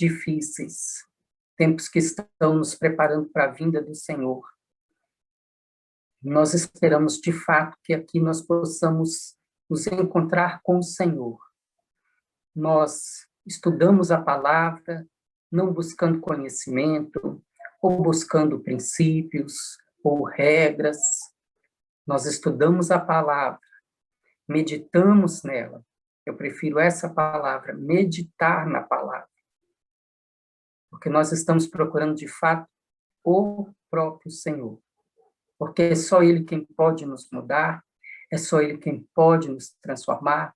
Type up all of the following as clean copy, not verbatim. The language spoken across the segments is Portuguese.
difíceis, tempos que estão nos preparando para a vinda do Senhor. Nós esperamos, de fato, que aqui nós possamos nos encontrar com o Senhor. Nós estudamos a palavra, não buscando conhecimento, ou buscando princípios, ou regras. Nós estudamos a palavra, meditamos nela. Eu prefiro essa palavra, meditar na palavra. Porque nós estamos procurando, de fato, o próprio Senhor. Porque é só Ele quem pode nos mudar, é só Ele quem pode nos transformar.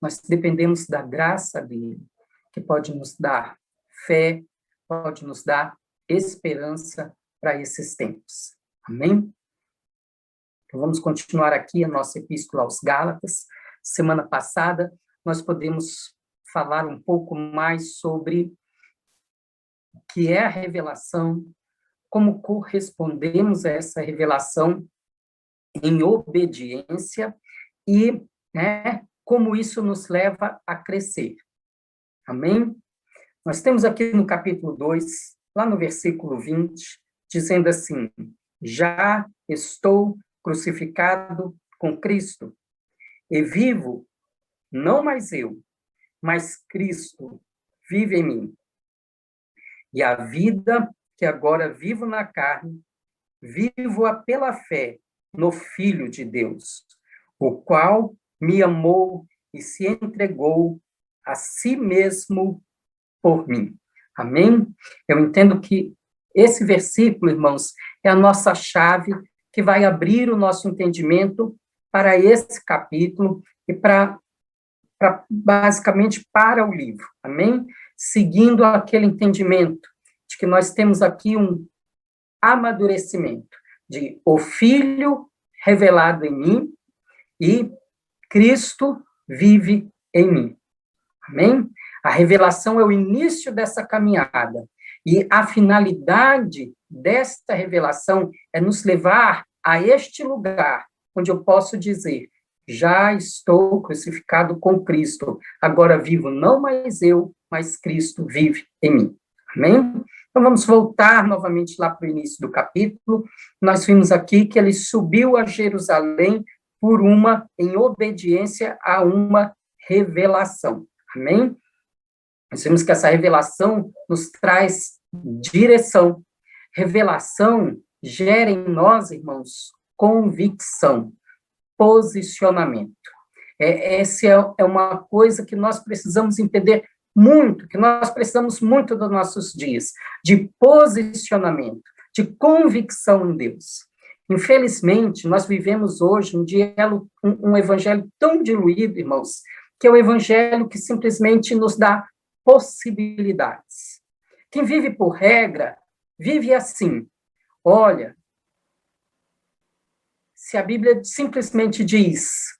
Nós dependemos da graça dEle, que pode nos dar fé, pode nos dar esperança para esses tempos. Amém? Então, vamos continuar aqui a nossa epístola aos Gálatas. Semana passada, nós podemos falar um pouco mais sobre o que é a revelação, como correspondemos a essa revelação em obediência e, como isso nos leva a crescer. Amém? Nós temos aqui no capítulo 2, lá no versículo 20, dizendo assim: já estou crucificado com Cristo, e vivo, não mais eu, mas Cristo vive em mim. E a vida que agora vivo na carne, vivo-a pela fé no Filho de Deus, o qual me amou e se entregou a si mesmo por mim. Amém? Eu entendo que esse versículo, irmãos, é a nossa chave que vai abrir o nosso entendimento para esse capítulo e basicamente para o livro. Amém? Seguindo aquele entendimento de que nós temos aqui um amadurecimento de o Filho revelado em mim e Cristo vive em mim. Amém? A revelação é o início dessa caminhada. E a finalidade desta revelação é nos levar a este lugar onde eu posso dizer: já estou crucificado com Cristo. Agora vivo não mais eu, mas Cristo vive em mim. Amém? Então vamos voltar novamente lá para o início do capítulo. Nós vimos aqui que ele subiu a Jerusalém em obediência a uma revelação. Amém? Nós vimos que essa revelação nos traz direção. Revelação gera em nós, irmãos, convicção, posicionamento. Essa é uma coisa que nós precisamos entender muito, que nós precisamos muito dos nossos dias, de posicionamento, de convicção em Deus. Infelizmente, nós vivemos hoje um evangelho tão diluído, irmãos, que é o evangelho que simplesmente nos dá possibilidades. Quem vive por regra, vive assim: olha, se a Bíblia simplesmente diz,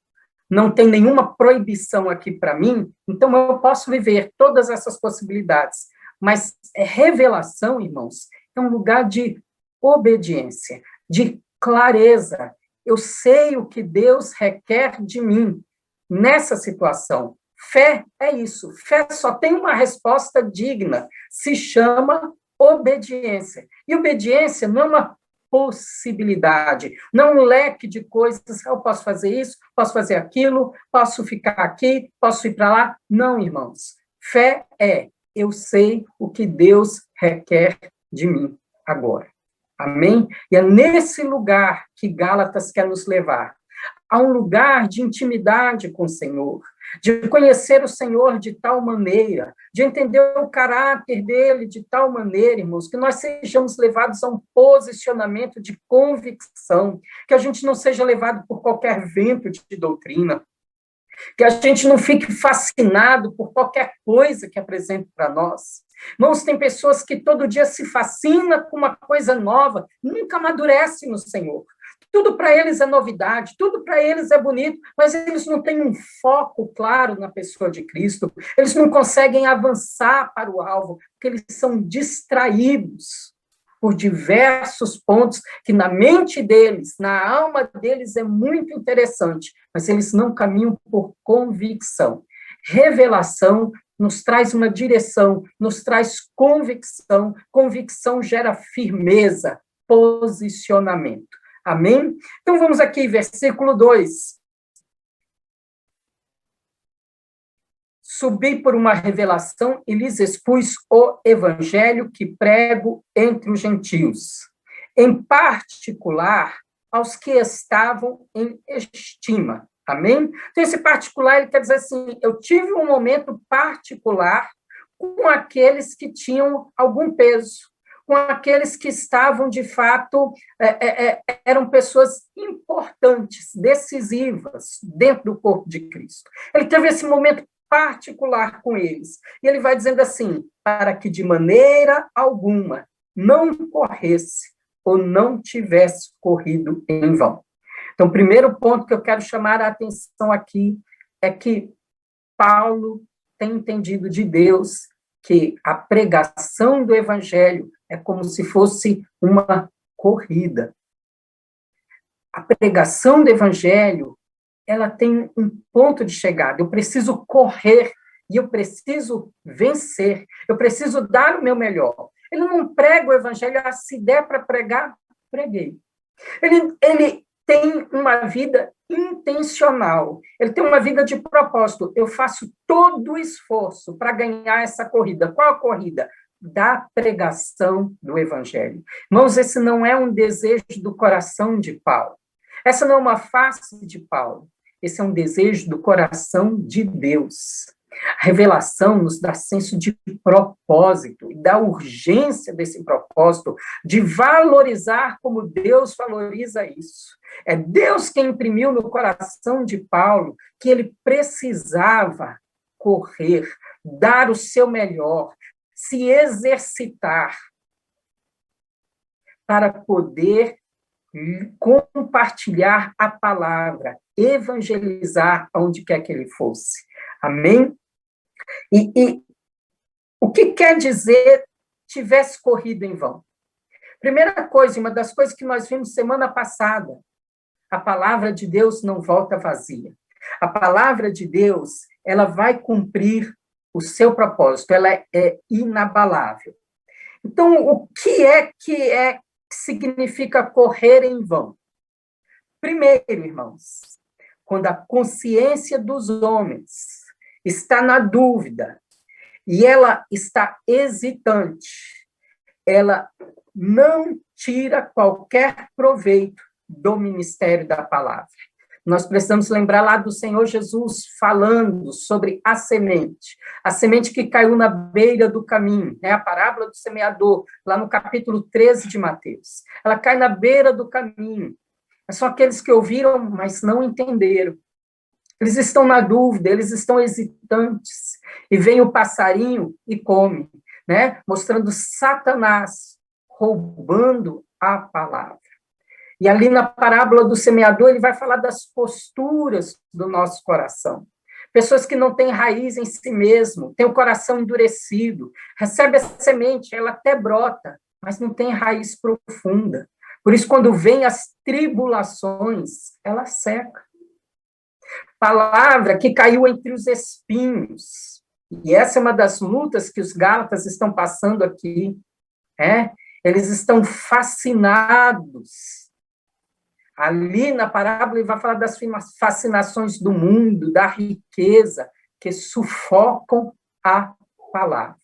não tem nenhuma proibição aqui para mim, então eu posso viver todas essas possibilidades. Mas revelação, irmãos, é um lugar de obediência, de clareza. Eu sei o que Deus requer de mim nessa situação. Fé é isso. Fé só tem uma resposta digna. Se chama obediência. E obediência não é uma possibilidade, não um leque de coisas. Eu posso fazer isso, posso fazer aquilo, posso ficar aqui, posso ir para lá. Não, irmãos. Fé é: eu sei o que Deus requer de mim agora. Amém? E é nesse lugar que Gálatas quer nos levar. A um lugar de intimidade com o Senhor, de conhecer o Senhor de tal maneira, de entender o caráter dele de tal maneira, irmãos, que nós sejamos levados a um posicionamento de convicção, que a gente não seja levado por qualquer vento de doutrina, que a gente não fique fascinado por qualquer coisa que apresente para nós. Irmãos, tem pessoas que todo dia se fascinam com uma coisa nova, nunca amadurecem no Senhor. Tudo para eles é novidade, tudo para eles é bonito, mas eles não têm um foco claro na pessoa de Cristo, eles não conseguem avançar para o alvo, porque eles são distraídos por diversos pontos que na mente deles, na alma deles é muito interessante, mas eles não caminham por convicção. Revelação nos traz uma direção, nos traz convicção. Convicção gera firmeza, posicionamento. Amém? Então, vamos aqui, versículo 2. Subi por uma revelação e lhes expus o evangelho que prego entre os gentios, em particular aos que estavam em estima. Amém? Então, esse particular, ele quer dizer assim, eu tive um momento particular com aqueles que tinham algum peso, com aqueles que estavam, de fato, eram pessoas importantes, decisivas, dentro do corpo de Cristo. Ele teve esse momento particular com eles. E ele vai dizendo assim, para que de maneira alguma não corresse ou não tivesse corrido em vão. Então, o primeiro ponto que eu quero chamar a atenção aqui é que Paulo tem entendido de Deus que a pregação do evangelho é como se fosse uma corrida. A pregação do evangelho, ela tem um ponto de chegada. Eu preciso correr e eu preciso vencer. Eu preciso dar o meu melhor. Ele não prega o evangelho, se der para pregar, preguei. Ele tem uma vida intencional. Ele tem uma vida de propósito. Eu faço todo o esforço para ganhar essa corrida. Qual a corrida? Da pregação do evangelho. Irmãos, esse não é um desejo do coração de Paulo. Essa não é uma face de Paulo. Esse é um desejo do coração de Deus. A revelação nos dá senso de propósito, da urgência desse propósito, de valorizar como Deus valoriza isso. É Deus quem imprimiu no coração de Paulo que ele precisava correr, dar o seu melhor, se exercitar para poder compartilhar a palavra, evangelizar onde quer que ele fosse. Amém? E o que quer dizer tivesse corrido em vão? Primeira coisa, uma das coisas que nós vimos semana passada, a palavra de Deus não volta vazia. A palavra de Deus, ela vai cumprir o seu propósito, ela é inabalável. Então, o que significa correr em vão? Primeiro, irmãos, quando a consciência dos homens está na dúvida e ela está hesitante, ela não tira qualquer proveito do ministério da palavra. Nós precisamos lembrar lá do Senhor Jesus falando sobre a semente que caiu na beira do caminho, né? A parábola do semeador, lá no capítulo 13 de Mateus. Ela cai na beira do caminho. São aqueles que ouviram, mas não entenderam. Eles estão na dúvida, eles estão hesitantes. E vem o passarinho e come, né? Mostrando Satanás roubando a palavra. E ali na parábola do semeador, ele vai falar das posturas do nosso coração. Pessoas que não têm raiz em si mesmo, têm o coração endurecido, recebe a semente, ela até brota, mas não tem raiz profunda. Por isso, quando vem as tribulações, ela seca. Palavra que caiu entre os espinhos. E essa é uma das lutas que os Gálatas estão passando aqui. Eles estão fascinados. Ali na parábola, ele vai falar das fascinações do mundo, da riqueza, que sufocam a palavra.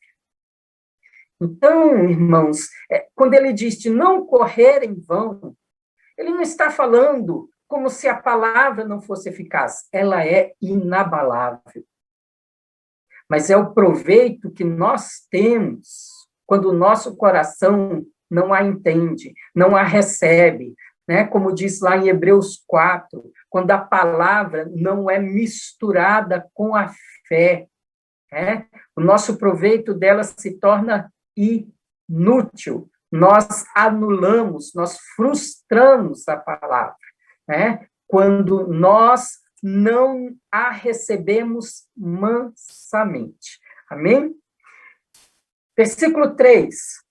Então, irmãos, quando ele diz de não correr em vão, ele não está falando como se a palavra não fosse eficaz. Ela é inabalável. Mas é o proveito que nós temos quando o nosso coração não a entende, não a recebe, né? Como diz lá em Hebreus 4, quando a palavra não é misturada com a fé, né? O nosso proveito dela se torna inútil. Nós anulamos, nós frustramos a palavra, né? Quando nós não a recebemos mansamente. Amém? Versículo 3.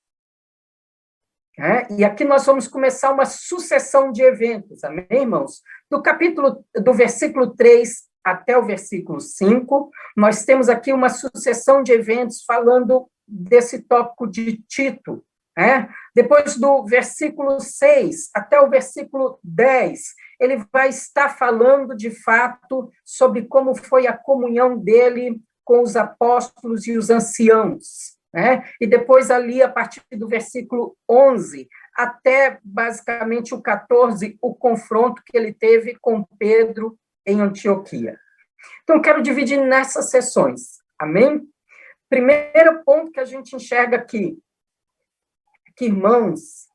E aqui nós vamos começar uma sucessão de eventos, amém, irmãos? Do versículo 3 até o versículo 5, nós temos aqui uma sucessão de eventos falando desse tópico de Tito, né? Depois do versículo 6 até o versículo 10, ele vai estar falando, de fato, sobre como foi a comunhão dele com os apóstolos e os anciãos, né? E depois ali, a partir do versículo 11 até, basicamente, o 14, o confronto que ele teve com Pedro em Antioquia. Então, eu quero dividir nessas sessões, amém? Primeiro ponto que a gente enxerga aqui, que, irmãos,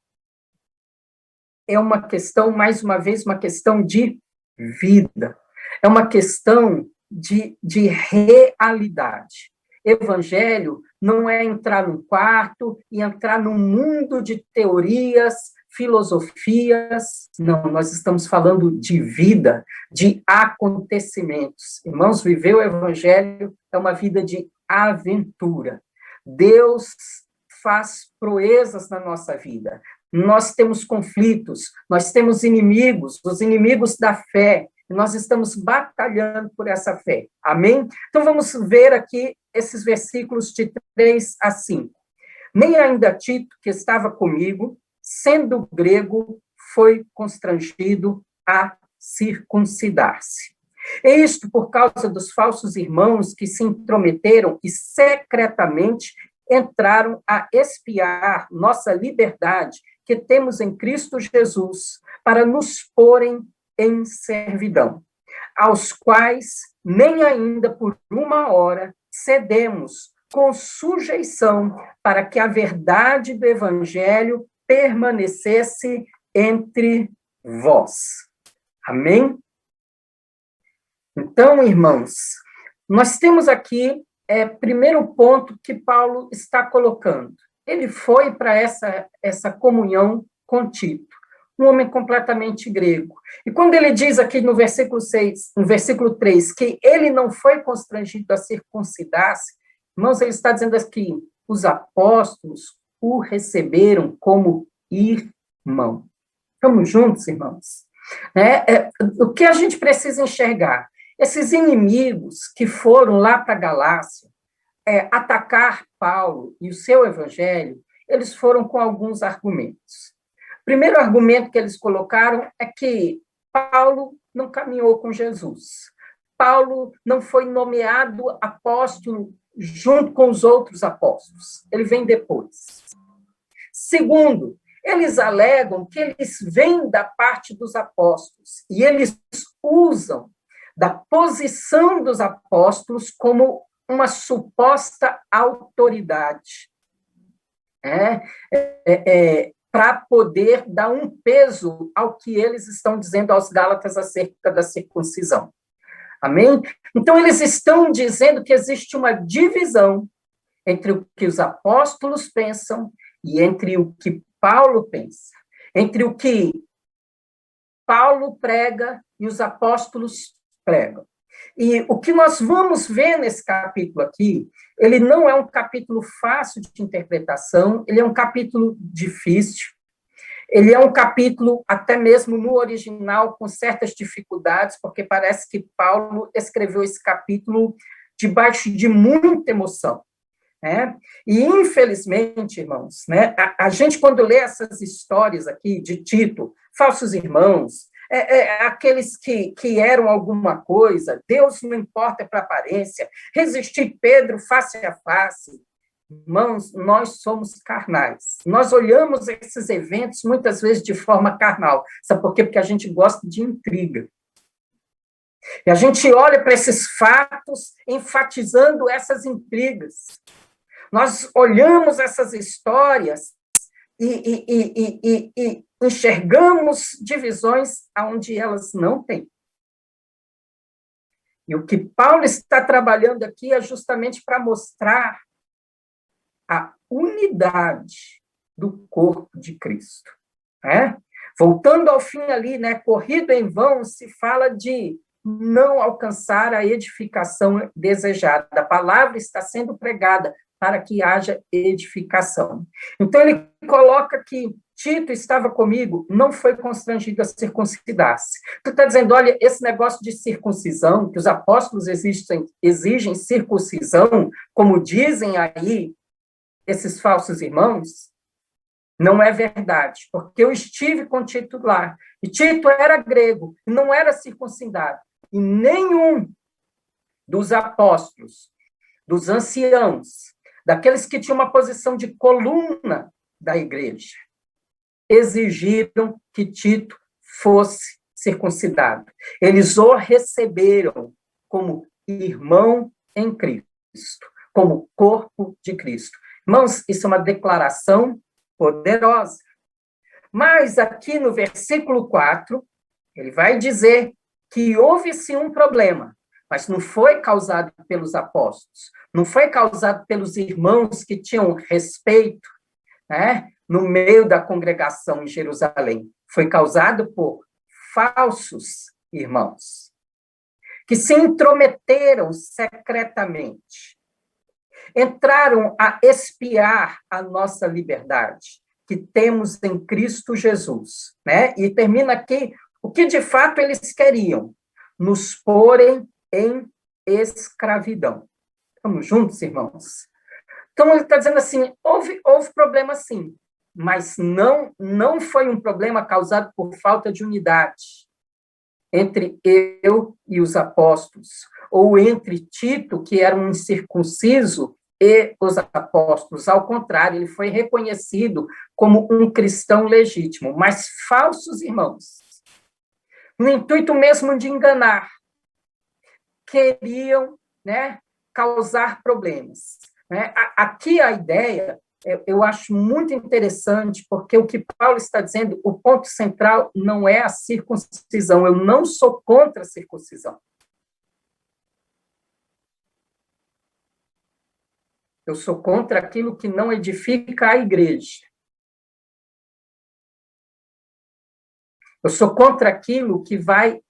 é uma questão, mais uma vez, uma questão de vida, é uma questão de realidade. Evangelho não é entrar num quarto e entrar num mundo de teorias, filosofias. Não, nós estamos falando de vida, de acontecimentos. Irmãos, viver o Evangelho é uma vida de aventura. Deus faz proezas na nossa vida. Nós temos conflitos, nós temos inimigos, os inimigos da fé, e nós estamos batalhando por essa fé. Amém? Então, vamos ver aqui esses versículos de 3 a 5. Nem ainda Tito, que estava comigo, sendo grego, foi constrangido a circuncidar-se. E isto por causa dos falsos irmãos que se intrometeram e secretamente entraram a espiar nossa liberdade que temos em Cristo Jesus, para nos porem em servidão, aos quais nem ainda por uma hora cedemos com sujeição para que a verdade do Evangelho permanecesse entre vós. Amém? Então, irmãos, nós temos aqui primeiro ponto que Paulo está colocando. Ele foi para essa comunhão com Tito, um homem completamente grego. E quando ele diz aqui no versículo 6, no versículo 3, que ele não foi constrangido a circuncidar-se, irmãos, ele está dizendo aqui, os apóstolos o receberam como irmão. Estamos juntos, irmãos? O que a gente precisa enxergar? Esses inimigos que foram lá para a Galácia atacar Paulo e o seu evangelho, eles foram com alguns argumentos. O primeiro argumento que eles colocaram é que Paulo não caminhou com Jesus. Paulo não foi nomeado apóstolo junto com os outros apóstolos. Ele vem depois. Segundo, eles alegam que eles vêm da parte dos apóstolos e eles usam da posição dos apóstolos como uma suposta autoridade, para poder dar um peso ao que eles estão dizendo aos Gálatas acerca da circuncisão. Amém? Então, eles estão dizendo que existe uma divisão entre o que os apóstolos pensam e entre o que Paulo pensa, entre o que Paulo prega e os apóstolos pregam. E o que nós vamos ver nesse capítulo aqui, ele não é um capítulo fácil de interpretação, ele é um capítulo difícil, ele é um capítulo, até mesmo no original, com certas dificuldades, porque parece que Paulo escreveu esse capítulo debaixo de muita emoção. E, infelizmente, irmãos, a gente, quando lê essas histórias aqui de Tito, falsos irmãos, aqueles que eram alguma coisa, Deus não importa para a aparência, resistir Pedro face a face. Irmãos, nós somos carnais. Nós olhamos esses eventos muitas vezes de forma carnal. Sabe por quê? Porque a gente gosta de intriga. E a gente olha para esses fatos enfatizando essas intrigas. Nós olhamos essas histórias e enxergamos divisões onde elas não têm. E o que Paulo está trabalhando aqui é justamente para mostrar a unidade do corpo de Cristo. Voltando ao fim ali, corrido em vão, se fala de não alcançar a edificação desejada. A palavra está sendo pregada, para que haja edificação. Então, ele coloca que Tito estava comigo, não foi constrangido a circuncidar-se. Tu está dizendo, olha, esse negócio de circuncisão, que os apóstolos exigem circuncisão, como dizem aí esses falsos irmãos, não é verdade, porque eu estive com Tito lá, e Tito era grego, não era circuncidado, e nenhum dos apóstolos, dos anciãos, daqueles que tinham uma posição de coluna da igreja, exigiram que Tito fosse circuncidado. Eles o receberam como irmão em Cristo, como corpo de Cristo. Irmãos, isso é uma declaração poderosa. Mas aqui no versículo 4, ele vai dizer que houve sim um problema, mas não foi causado pelos apóstolos, não foi causado pelos irmãos que tinham respeito, né, no meio da congregação em Jerusalém. Foi causado por falsos irmãos, que se intrometeram secretamente, entraram a espiar a nossa liberdade, que temos em Cristo Jesus, né? E termina aqui, o que de fato eles queriam? Nos porem em escravidão. Estamos juntos, irmãos? Então, ele está dizendo assim, houve problema sim, mas não foi um problema causado por falta de unidade entre eu e os apóstolos, ou entre Tito, que era um incircunciso, e os apóstolos. Ao contrário, ele foi reconhecido como um cristão legítimo, mas falsos irmãos, no intuito mesmo de enganar, queriam, né, causar problemas. Né? Aqui a ideia, eu acho muito interessante, porque o que Paulo está dizendo, o ponto central não é a circuncisão, eu não sou contra a circuncisão. Eu sou contra aquilo que não edifica a igreja. Eu sou contra aquilo que vai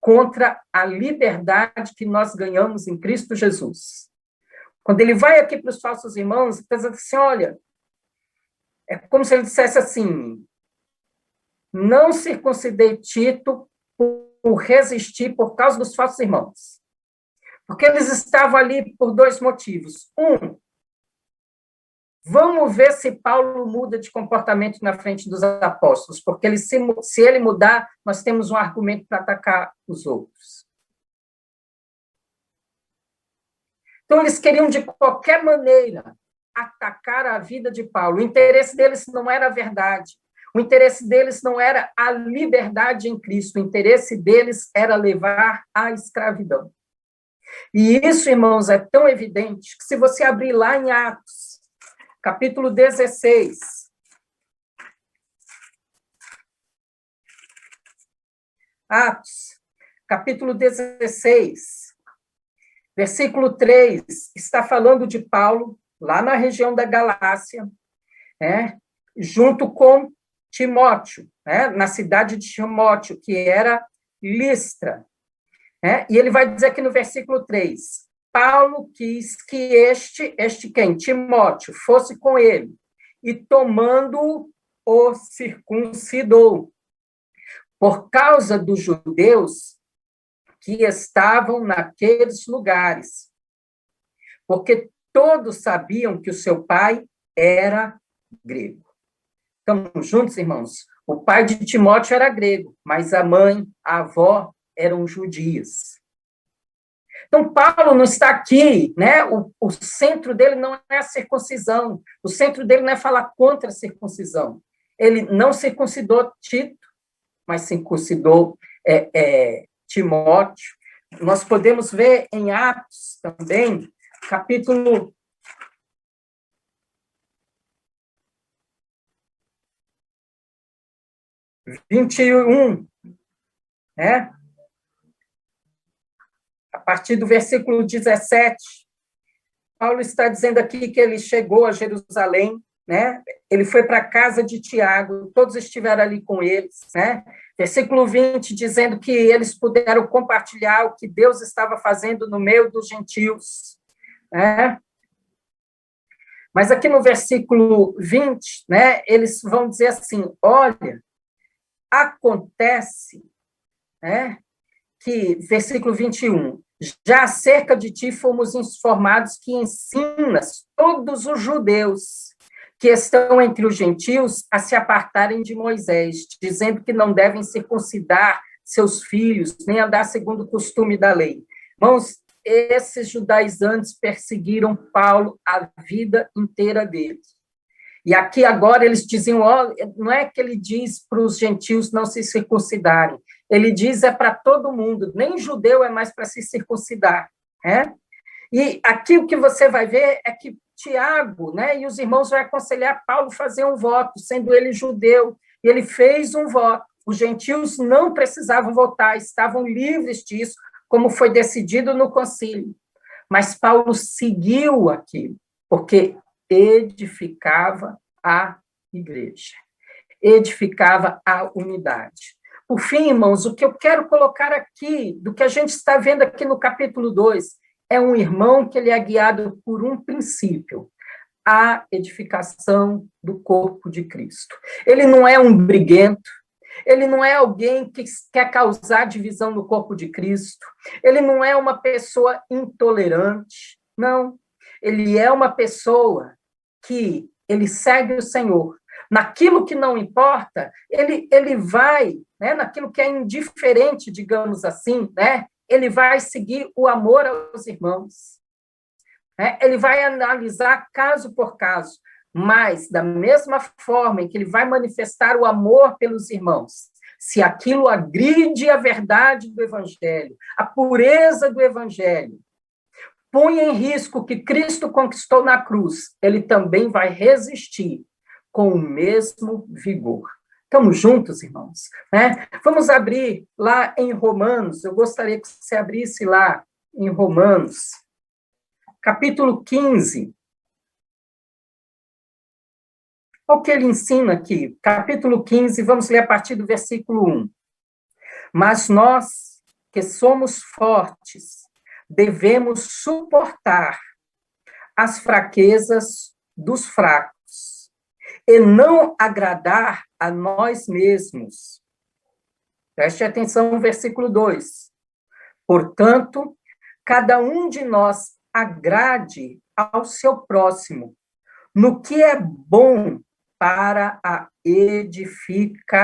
contra a liberdade que nós ganhamos em Cristo Jesus. Quando ele vai aqui para os falsos irmãos, ele está dizendo assim, olha, é como se ele dissesse assim, não circuncidei Tito por resistir por causa dos falsos irmãos. Porque eles estavam ali por dois motivos. Um, vamos ver se Paulo muda de comportamento na frente dos apóstolos, porque ele, se ele mudar, nós temos um argumento para atacar os outros. Então, eles queriam, de qualquer maneira, atacar a vida de Paulo. O interesse deles não era a verdade. O interesse deles não era a liberdade em Cristo. O interesse deles era levar à escravidão. E isso, irmãos, é tão evidente que se você abrir lá em Atos, capítulo 16, Atos, capítulo 16, versículo 3, está falando de Paulo, lá na região da Galácia, né, junto com Timóteo, né, na cidade de Timóteo, que era Listra. Né, e ele vai dizer aqui no versículo 3, Paulo quis que este quem? Timóteo, fosse com ele, e tomando-o, o circuncidou, por causa dos judeus que estavam naqueles lugares, porque todos sabiam que o seu pai era grego. Estamos juntos, irmãos? O pai de Timóteo era grego, mas a mãe, a avó, eram judias. Então, Paulo não está aqui, né? O centro dele não é a circuncisão, o centro dele não é falar contra a circuncisão. Ele não circuncidou Tito, mas circuncidou Timóteo. Nós podemos ver em Atos também, capítulo 21, né? A partir do versículo 17, Paulo está dizendo aqui que ele chegou a Jerusalém, né? Ele foi para a casa de Tiago, todos estiveram ali com eles, né? Versículo 20, dizendo que eles puderam compartilhar o que Deus estava fazendo no meio dos gentios, né? Mas aqui no versículo 20, né, eles vão dizer assim, olha, acontece, né, que, versículo 21, já acerca de ti fomos informados que ensinas todos os judeus que estão entre os gentios a se apartarem de Moisés, dizendo que não devem circuncidar seus filhos, nem andar segundo o costume da lei. Irmãos, esses judaizantes perseguiram Paulo a vida inteira deles. E aqui agora eles diziam, não é que ele diz para os gentios não se circuncidarem, ele diz para todo mundo, nem judeu é mais para se circuncidar. Né? E aqui o que você vai ver é que Tiago, né, e os irmãos vão aconselhar Paulo a fazer um voto, sendo ele judeu, e ele fez um voto. Os gentios não precisavam votar, estavam livres disso, como foi decidido no concílio. Mas Paulo seguiu aquilo, porque edificava a igreja, edificava a unidade. Por fim, irmãos, o que eu quero colocar aqui, do que a gente está vendo aqui no capítulo 2, é um irmão que ele é guiado por um princípio, a edificação do corpo de Cristo. Ele não é um briguento, ele não é alguém que quer causar divisão no corpo de Cristo, ele não é uma pessoa intolerante, não. Ele é uma pessoa que ele segue o Senhor. Naquilo que não importa, ele vai, né, naquilo que é indiferente, digamos assim, né, ele vai seguir o amor aos irmãos. Né, ele vai analisar caso por caso, mas da mesma forma em que ele vai manifestar o amor pelos irmãos, se aquilo agride a verdade do Evangelho, a pureza do Evangelho, põe em risco o que Cristo conquistou na cruz, ele também vai resistir com o mesmo vigor. Estamos juntos, irmãos? Né? Vamos abrir lá em Romanos, eu gostaria que você abrisse lá em Romanos, capítulo 15. Olha o que ele ensina aqui, capítulo 15, vamos ler a partir do versículo 1. Mas nós, que somos fortes, devemos suportar as fraquezas dos fracos e não agradar a nós mesmos. Preste atenção no versículo 2. Portanto, cada um de nós agrade ao seu próximo no que é bom para a edificação.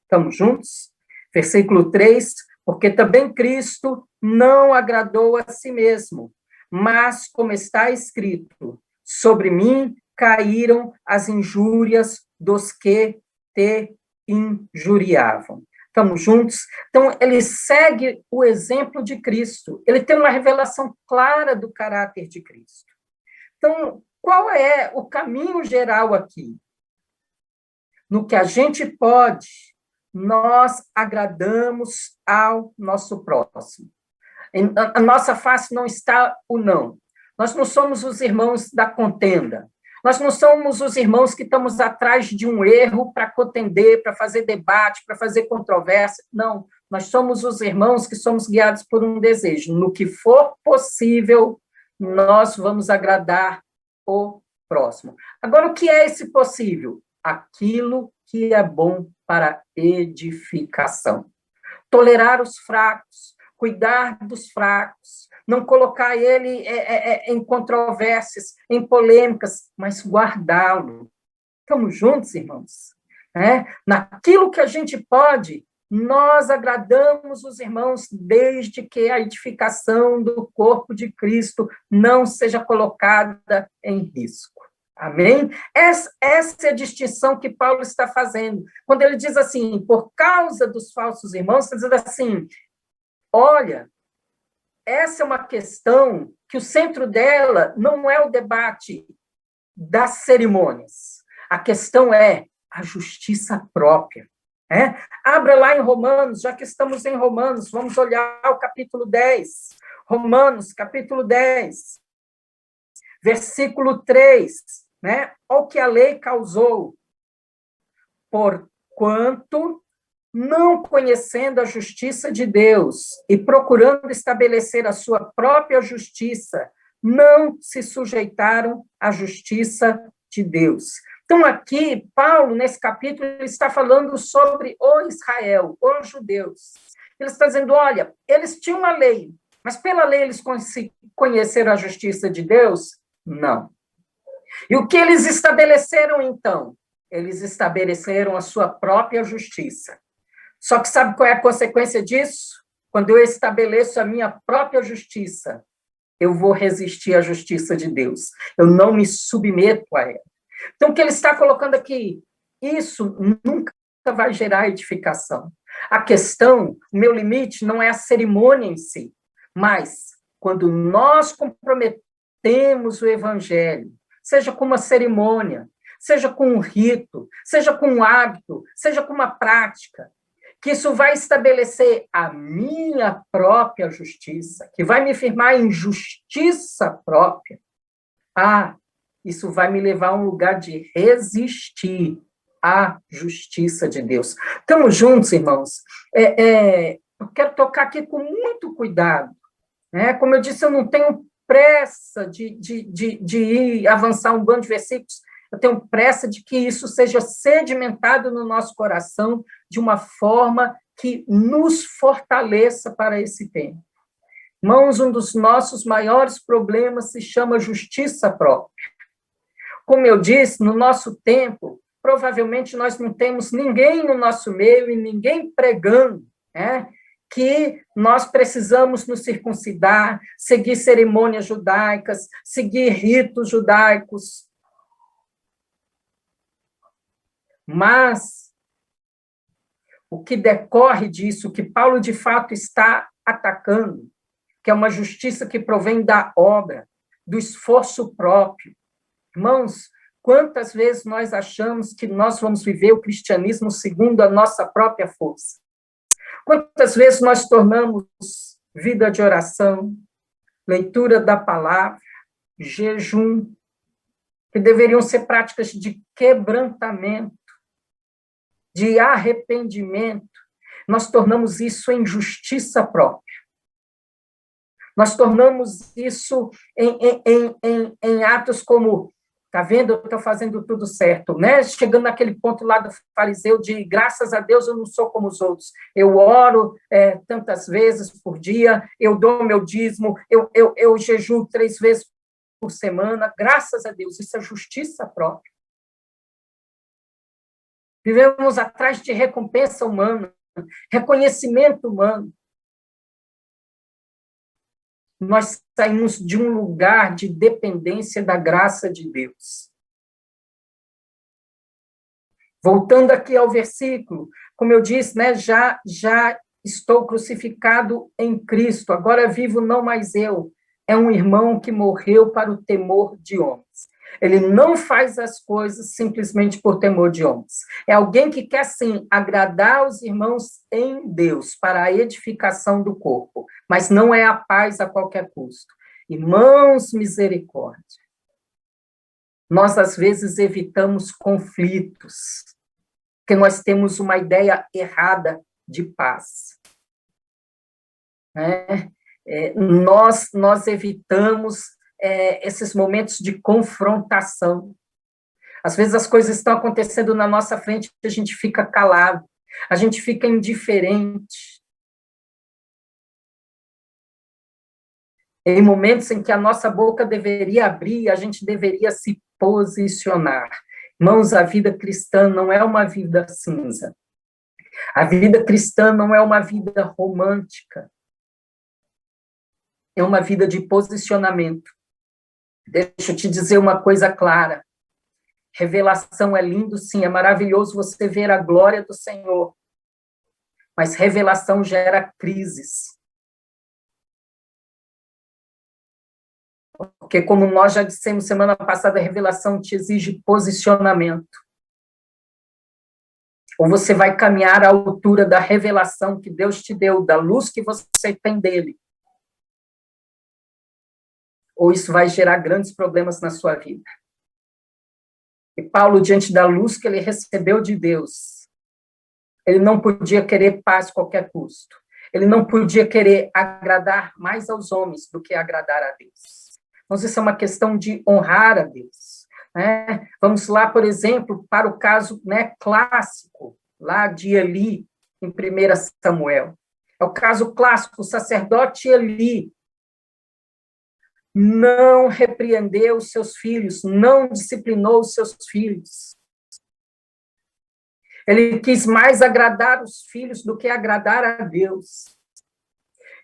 Estamos juntos? Versículo 3, porque também Cristo não agradou a si mesmo, mas, como está escrito, sobre mim caíram as injúrias dos que te injuriavam. Estamos juntos? Então, ele segue o exemplo de Cristo. Ele tem uma revelação clara do caráter de Cristo. Então, qual é o caminho geral aqui? No que a gente pode, nós agradamos ao nosso próximo. A nossa face não está o não. Nós não somos os irmãos da contenda. Nós não somos os irmãos que estamos atrás de um erro para contender, para fazer debate, para fazer controvérsia. Não. Nós somos os irmãos que somos guiados por um desejo. No que for possível, nós vamos agradar o próximo. Agora, o que é esse possível? Aquilo que é bom para edificação. Tolerar os fracos, cuidar dos fracos, não colocar ele em controvérsias, em polêmicas, mas guardá-lo. Estamos juntos, irmãos? Naquilo que a gente pode, nós agradamos os irmãos, desde que a edificação do corpo de Cristo não seja colocada em risco. Amém? Essa é a distinção que Paulo está fazendo. Quando ele diz assim, por causa dos falsos irmãos, está dizendo assim, olha, essa é uma questão que o centro dela não é o debate das cerimônias. A questão é a justiça própria. Abra lá em Romanos, já que estamos em Romanos, vamos olhar o capítulo 10. Romanos, capítulo 10, versículo 3. Olha o que a lei causou. Porquanto, não conhecendo a justiça de Deus e procurando estabelecer a sua própria justiça, não se sujeitaram à justiça de Deus. Então, aqui, Paulo, nesse capítulo, ele está falando sobre o Israel, os judeus. Ele está dizendo, olha, eles tinham uma lei, mas pela lei eles conheceram a justiça de Deus? Não. E o que eles estabeleceram, então? Eles estabeleceram a sua própria justiça. Só que sabe qual é a consequência disso? Quando eu estabeleço a minha própria justiça, eu vou resistir à justiça de Deus. Eu não me submeto a ela. Então, o que ele está colocando aqui, isso nunca vai gerar edificação. A questão, o meu limite não é a cerimônia em si, mas quando nós comprometemos o evangelho, seja com uma cerimônia, seja com um rito, seja com um hábito, seja com uma prática, que isso vai estabelecer a minha própria justiça, que vai me firmar em justiça própria, isso vai me levar a um lugar de resistir à justiça de Deus. Estamos juntos, irmãos? Eu quero tocar aqui com muito cuidado. Né? Como eu disse, eu não tenho pressa de ir avançar um bando de versículos, eu tenho pressa de que isso seja sedimentado no nosso coração de uma forma que nos fortaleça para esse tempo. Irmãos, um dos nossos maiores problemas se chama justiça própria. Como eu disse, no nosso tempo, provavelmente nós não temos ninguém no nosso meio e ninguém pregando, né, que nós precisamos nos circuncidar, seguir cerimônias judaicas, seguir ritos judaicos. Mas o que decorre disso, o que Paulo de fato está atacando, que é uma justiça que provém da obra, do esforço próprio. Irmãos, quantas vezes nós achamos que nós vamos viver o cristianismo segundo a nossa própria força? Quantas vezes nós tornamos vida de oração, leitura da palavra, jejum, que deveriam ser práticas de quebrantamento, de arrependimento, nós tornamos isso em justiça própria. Nós tornamos isso em atos como, tá vendo, eu estou fazendo tudo certo, né? Chegando naquele ponto lá do fariseu de, graças a Deus, eu não sou como os outros. Eu oro tantas vezes por dia, eu dou meu dízimo, eu jejuo 3 vezes por semana, graças a Deus, isso é justiça própria. Vivemos atrás de recompensa humana, reconhecimento humano. Nós saímos de um lugar de dependência da graça de Deus. Voltando aqui ao versículo, como eu disse, né, já estou crucificado em Cristo, agora vivo não mais eu, é um irmão que morreu para o temor de homens. Ele não faz as coisas simplesmente por temor de homens. É alguém que quer, sim, agradar os irmãos em Deus, para a edificação do corpo, mas não é a paz a qualquer custo. Irmãos, misericórdia. Nós, às vezes, evitamos conflitos, porque nós temos uma ideia errada de paz. Nós evitamos esses momentos de confrontação. Às vezes as coisas estão acontecendo na nossa frente e a gente fica calado, a gente fica indiferente. Em momentos em que a nossa boca deveria abrir, a gente deveria se posicionar. Irmãos, a vida cristã não é uma vida cinza. A vida cristã não é uma vida romântica. É uma vida de posicionamento. Deixa eu te dizer uma coisa clara. Revelação é lindo, sim, é maravilhoso você ver a glória do Senhor. Mas revelação gera crises. Porque, como nós já dissemos semana passada, a revelação te exige posicionamento. Ou você vai caminhar à altura da revelação que Deus te deu, da luz que você tem dele. Ou isso vai gerar grandes problemas na sua vida. E Paulo, diante da luz que ele recebeu de Deus, ele não podia querer paz a qualquer custo. Ele não podia querer agradar mais aos homens do que agradar a Deus. Então, isso é uma questão de honrar a Deus. Né? Vamos lá, por exemplo, para o caso, né, clássico, lá de Eli, em 1 Samuel. É o caso clássico, o sacerdote Eli não repreendeu os seus filhos, não disciplinou os seus filhos. Ele quis mais agradar os filhos do que agradar a Deus.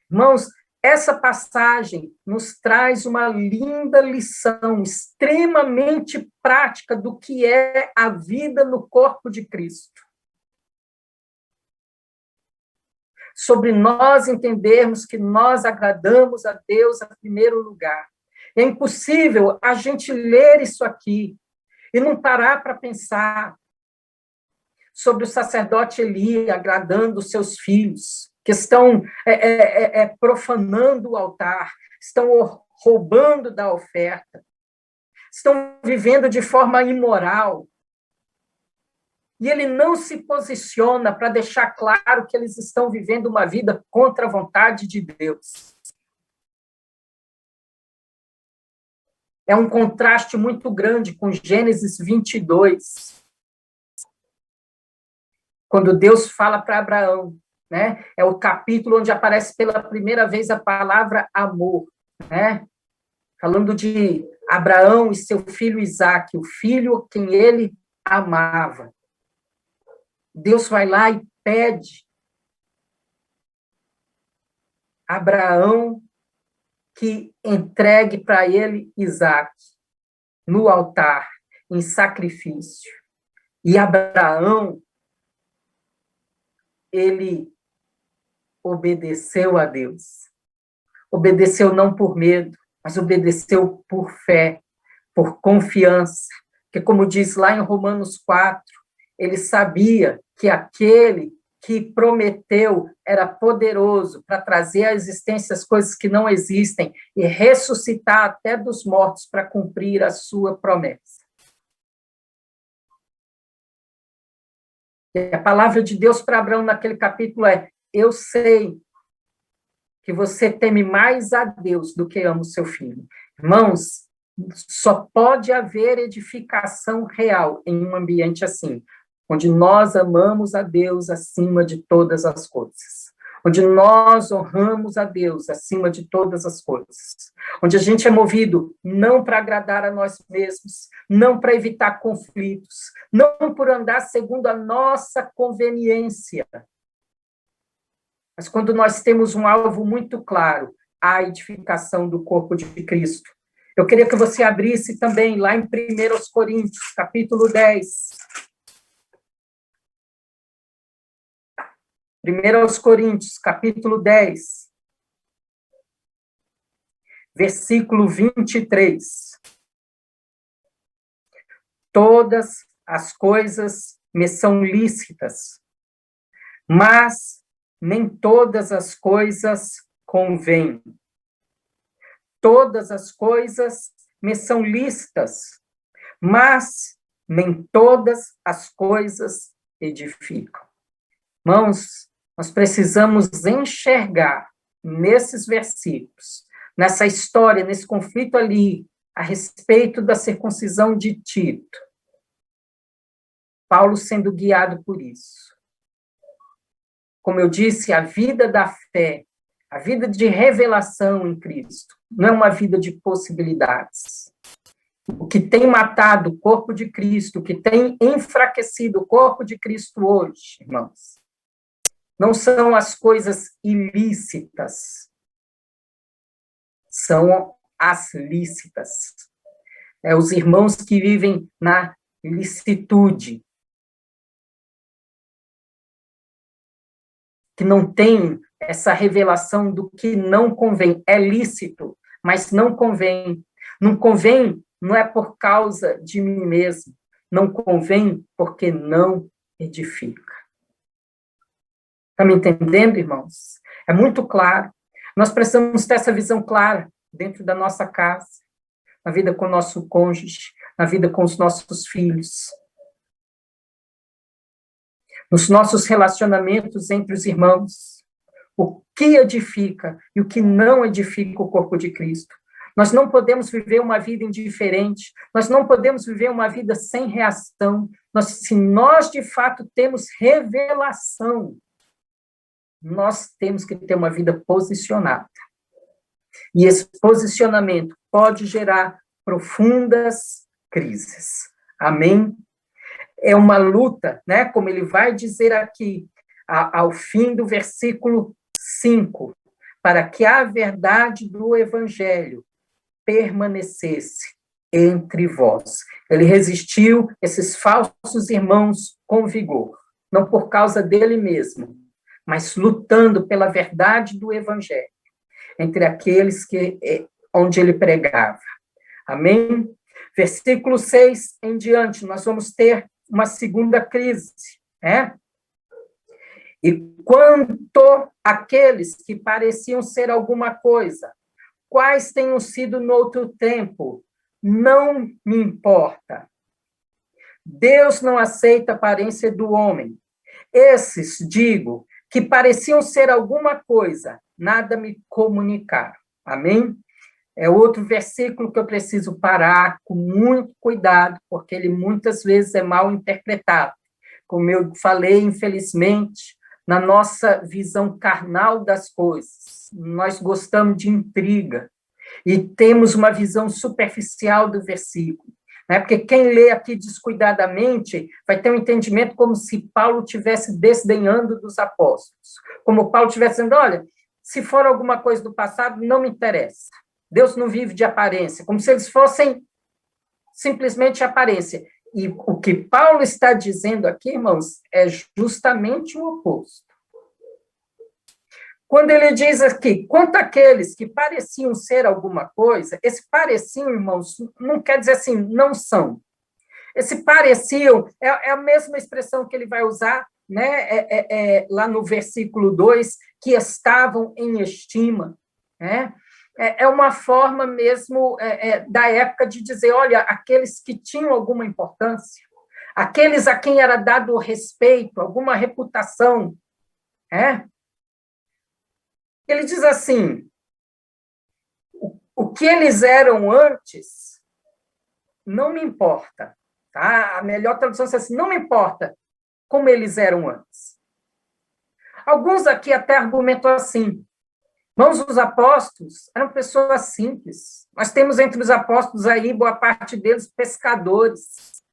Irmãos, essa passagem nos traz uma linda lição, extremamente prática do que é a vida no corpo de Cristo. Sobre nós entendermos que nós agradamos a Deus em primeiro lugar. É impossível a gente ler isso aqui e não parar para pensar sobre o sacerdote Eli agradando os seus filhos, que estão profanando o altar, estão roubando da oferta, estão vivendo de forma imoral. E ele não se posiciona para deixar claro que eles estão vivendo uma vida contra a vontade de Deus. É um contraste muito grande com Gênesis 22, quando Deus fala para Abraão, né? É o capítulo onde aparece pela primeira vez a palavra amor, né? Falando de Abraão e seu filho Isaque, o filho quem ele amava. Deus vai lá e pede a Abraão que entregue para ele Isaque no altar, em sacrifício. E Abraão, ele obedeceu a Deus. Obedeceu não por medo, mas obedeceu por fé, por confiança. Porque, como diz lá em Romanos 4, ele sabia que aquele que prometeu era poderoso para trazer à existência as coisas que não existem e ressuscitar até dos mortos para cumprir a sua promessa. E a palavra de Deus para Abraão naquele capítulo é: eu sei que você teme mais a Deus do que ama o seu filho. Irmãos, só pode haver edificação real em um ambiente assim, onde nós amamos a Deus acima de todas as coisas, onde nós honramos a Deus acima de todas as coisas, onde a gente é movido não para agradar a nós mesmos, não para evitar conflitos, não por andar segundo a nossa conveniência, mas quando nós temos um alvo muito claro, a edificação do corpo de Cristo. Eu queria que você abrisse também lá em 1 Coríntios, capítulo 10. 1 Coríntios, capítulo 10, versículo 23. Todas as coisas me são lícitas, mas nem todas as coisas convêm. Todas as coisas me são lícitas, mas nem todas as coisas edificam. Irmãos, nós precisamos enxergar nesses versículos, nessa história, nesse conflito ali, a respeito da circuncisão de Tito, Paulo sendo guiado por isso. Como eu disse, a vida da fé, a vida de revelação em Cristo, não é uma vida de possibilidades. O que tem matado o corpo de Cristo, o que tem enfraquecido o corpo de Cristo hoje, irmãos, não são as coisas ilícitas, são as lícitas. É os irmãos que vivem na licitude, que não tem essa revelação do que não convém. É lícito, mas não convém. Não convém não é por causa de mim mesmo. Não convém porque não edifica. Está me entendendo, irmãos? É muito claro. Nós precisamos ter essa visão clara dentro da nossa casa, na vida com o nosso cônjuge, na vida com os nossos filhos, nos nossos relacionamentos entre os irmãos, o que edifica e o que não edifica o corpo de Cristo. Nós não podemos viver uma vida indiferente, nós não podemos viver uma vida sem reação. Se nós, de fato, temos revelação, nós temos que ter uma vida posicionada. E esse posicionamento pode gerar profundas crises. Amém? É uma luta, né? Como ele vai dizer aqui, ao fim do versículo 5, para que a verdade do evangelho permanecesse entre vós. Ele resistiu esses falsos irmãos com vigor, não por causa dele mesmo, mas lutando pela verdade do evangelho, entre aqueles onde ele pregava. Amém? Versículo 6 em diante, nós vamos ter uma segunda crise, né? E quanto àqueles que pareciam ser alguma coisa, quais tenham sido no outro tempo, não me importa. Deus não aceita a aparência do homem. Esses, digo, que pareciam ser alguma coisa, nada me comunicaram. Amém? É outro versículo que eu preciso parar com muito cuidado, porque ele muitas vezes é mal interpretado. Como eu falei, infelizmente, na nossa visão carnal das coisas, nós gostamos de intriga e temos uma visão superficial do versículo, né? Porque quem lê aqui descuidadamente vai ter um entendimento como se Paulo estivesse desdenhando dos apóstolos, como Paulo estivesse dizendo, olha, se for alguma coisa do passado, não me interessa. Deus não vive de aparência, como se eles fossem simplesmente aparência. E o que Paulo está dizendo aqui, irmãos, é justamente o oposto. Quando ele diz aqui, quanto àqueles que pareciam ser alguma coisa, esse pareciam, irmãos, não quer dizer assim, não são. Esse pareciam é a mesma expressão que ele vai usar, né, lá no versículo 2, que estavam em estima, né? É uma forma mesmo da época de dizer, olha, aqueles que tinham alguma importância, aqueles a quem era dado respeito, alguma reputação. Ele diz assim, o que eles eram antes não me importa. Tá? A melhor tradução é assim, não me importa como eles eram antes. Alguns aqui até argumentam assim, irmãos, os apóstolos eram pessoas simples. Nós temos entre os apóstolos aí, boa parte deles, pescadores.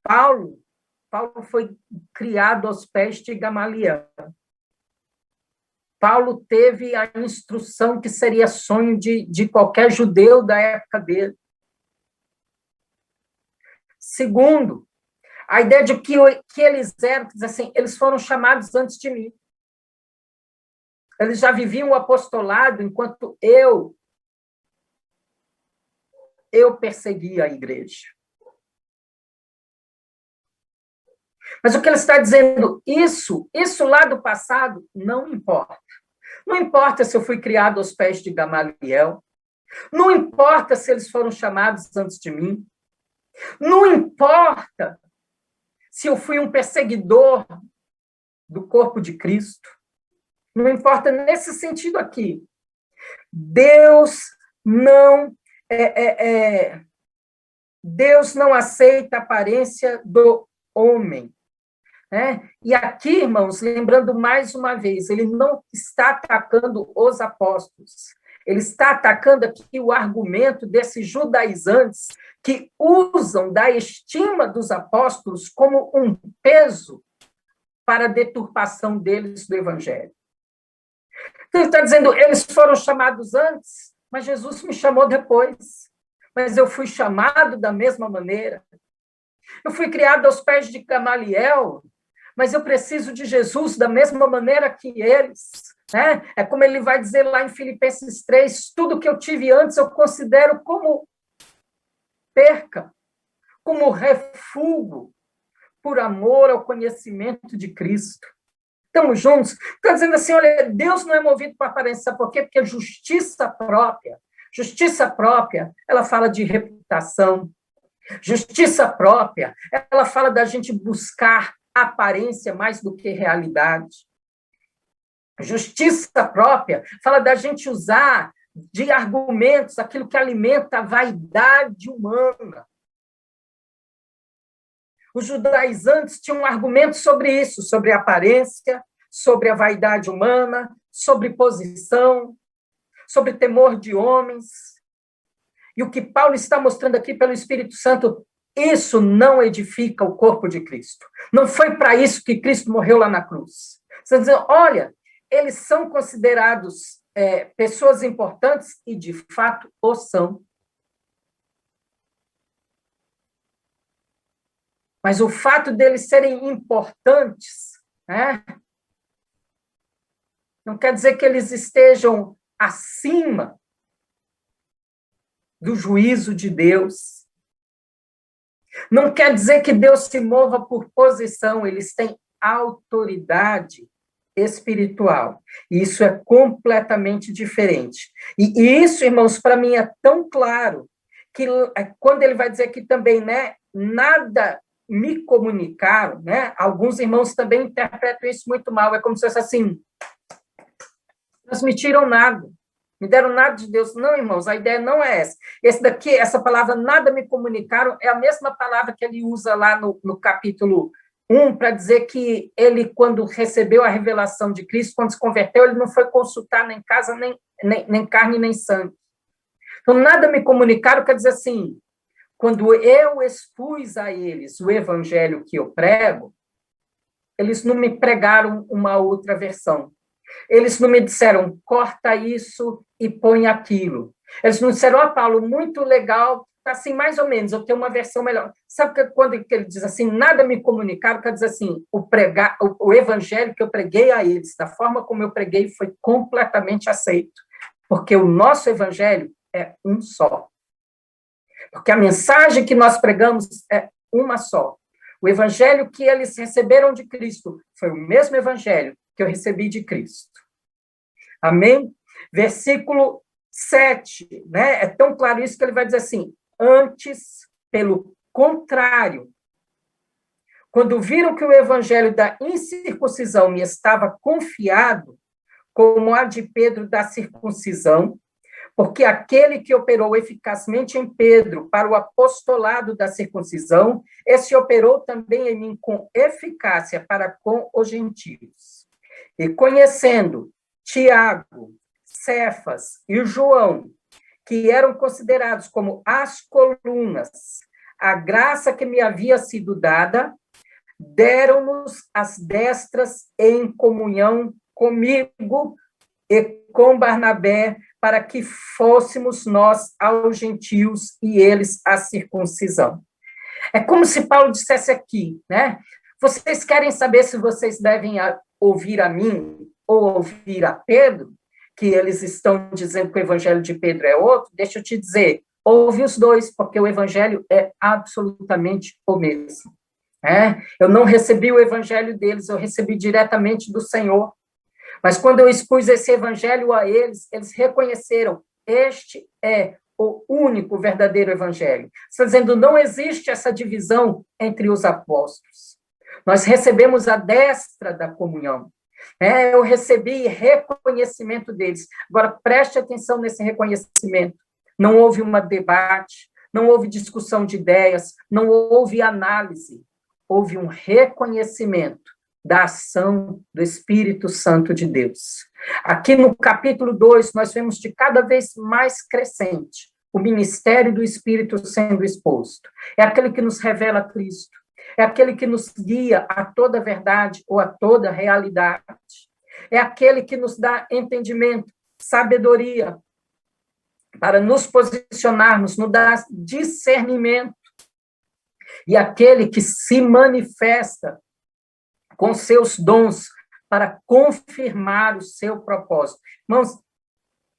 Paulo foi criado aos pés de Gamaliel. Paulo teve a instrução que seria sonho de qualquer judeu da época dele. Segundo, a ideia de que eles eram, diz assim, eles foram chamados antes de mim. Eles já viviam o apostolado enquanto eu perseguia a igreja. Mas o que ele está dizendo, isso lá do passado, não importa. Não importa se eu fui criado aos pés de Gamaliel, não importa se eles foram chamados antes de mim, não importa se eu fui um perseguidor do corpo de Cristo, não importa nesse sentido aqui. Deus não Deus não aceita a aparência do homem. E aqui, irmãos, lembrando mais uma vez, ele não está atacando os apóstolos, ele está atacando aqui o argumento desses judaizantes que usam da estima dos apóstolos como um peso para a deturpação deles do evangelho. Então, ele está dizendo, eles foram chamados antes, mas Jesus me chamou depois. Mas eu fui chamado da mesma maneira. Eu fui criado aos pés de Gamaliel, mas eu preciso de Jesus da mesma maneira que eles. É como ele vai dizer lá em Filipenses 3, tudo que eu tive antes eu considero como perca, como refúgio, por amor ao conhecimento de Cristo. Estamos juntos? Está dizendo assim, olha, Deus não é movido por aparência, sabe por quê? Porque justiça própria, ela fala de reputação. Justiça própria, ela fala da gente buscar aparência mais do que realidade. Justiça própria fala da gente usar de argumentos aquilo que alimenta a vaidade humana. Os judaizantes tinham argumentos sobre isso, sobre a aparência, sobre a vaidade humana, sobre posição, sobre temor de homens. E o que Paulo está mostrando aqui pelo Espírito Santo, isso não edifica o corpo de Cristo. Não foi para isso que Cristo morreu lá na cruz. Você está dizendo, olha, eles são considerados pessoas importantes e, de fato, o são. Mas o fato deles serem importantes, né, não quer dizer que eles estejam acima do juízo de Deus. Não quer dizer que Deus se mova por posição, eles têm autoridade espiritual. E isso é completamente diferente. E isso, irmãos, para mim é tão claro que quando ele vai dizer que também, né, nada me comunicaram, né? Alguns irmãos também interpretam isso muito mal. É como se fosse assim, transmitiram nada, me deram nada de Deus. Não, irmãos, a ideia não é essa. Essa palavra nada me comunicaram, é a mesma palavra que ele usa lá no capítulo 1, para dizer que ele, quando recebeu a revelação de Cristo, quando se converteu, ele não foi consultar nem casa, nem carne, nem sangue. Então, nada me comunicaram quer dizer assim, quando eu expus a eles o evangelho que eu prego, eles não me pregaram uma outra versão. Eles não me disseram, corta isso e põe aquilo. Eles não disseram, Paulo, muito legal, tá assim, mais ou menos, eu tenho uma versão melhor. Sabe que quando ele diz assim, nada me comunicaram, quer dizer assim, o evangelho que eu preguei a eles, da forma como eu preguei, foi completamente aceito. Porque o nosso evangelho é um só. Porque a mensagem que nós pregamos é uma só. O evangelho que eles receberam de Cristo foi o mesmo evangelho que eu recebi de Cristo. Amém? Versículo 7, né? É tão claro isso que ele vai dizer assim, antes, pelo contrário, quando viram que o evangelho da incircuncisão me estava confiado, como a de Pedro da circuncisão, porque aquele que operou eficazmente em Pedro para o apostolado da circuncisão, esse operou também em mim com eficácia para com os gentios. E conhecendo Tiago, Cefas e João, que eram considerados como as colunas, a graça que me havia sido dada, deram-nos as destras em comunhão comigo e com Barnabé, para que fôssemos nós aos gentios e eles à circuncisão. É como se Paulo dissesse aqui, né? Vocês querem saber se vocês devem ouvir a mim ou ouvir a Pedro? Que eles estão dizendo que o evangelho de Pedro é outro? Deixa eu te dizer, ouve os dois, porque o evangelho é absolutamente o mesmo. Eu não recebi o evangelho deles, eu recebi diretamente do Senhor. Mas quando eu expus esse evangelho a eles, eles reconheceram, este é o único verdadeiro evangelho. Está dizendo, não existe essa divisão entre os apóstolos. Nós recebemos a destra da comunhão. Eu recebi reconhecimento deles. Agora, preste atenção nesse reconhecimento. Não houve um debate, não houve discussão de ideias, não houve análise. Houve um reconhecimento da ação do Espírito Santo de Deus. Aqui no capítulo 2, nós vemos de cada vez mais crescente o ministério do Espírito sendo exposto. É aquele que nos revela Cristo, é aquele que nos guia a toda verdade ou a toda realidade, é aquele que nos dá entendimento, sabedoria, para nos posicionarmos, nos dá discernimento, e aquele que se manifesta com seus dons para confirmar o seu propósito. Irmãos,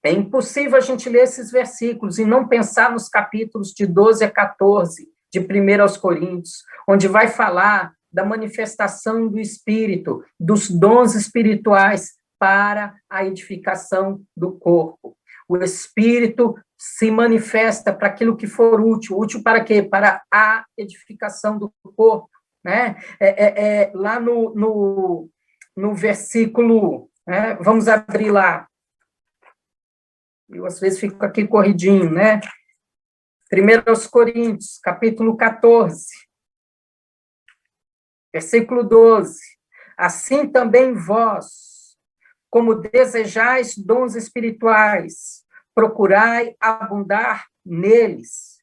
é impossível a gente ler esses versículos e não pensar nos capítulos de 12 a 14 de 1 aos Coríntios, onde vai falar da manifestação do Espírito, dos dons espirituais para a edificação do corpo. O Espírito se manifesta para aquilo que for útil. Útil para quê? Para a edificação do corpo. Né? Lá no versículo né? Vamos abrir lá. Eu, às vezes, fico aqui corridinho, né? 1 Coríntios, capítulo 14, versículo 12. Assim também vós, como desejais dons espirituais, procurai abundar neles,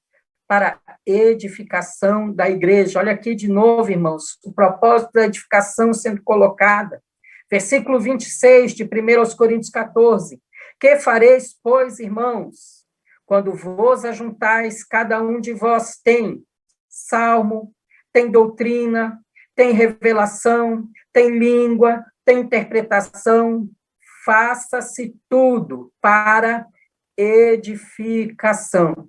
para a edificação da igreja. Olha aqui de novo, irmãos, o propósito da edificação sendo colocada. Versículo 26 de 1 Coríntios 14. Que fareis, pois, irmãos, quando vos ajuntais, cada um de vós tem salmo, tem doutrina, tem revelação, tem língua, tem interpretação, faça-se tudo para edificação.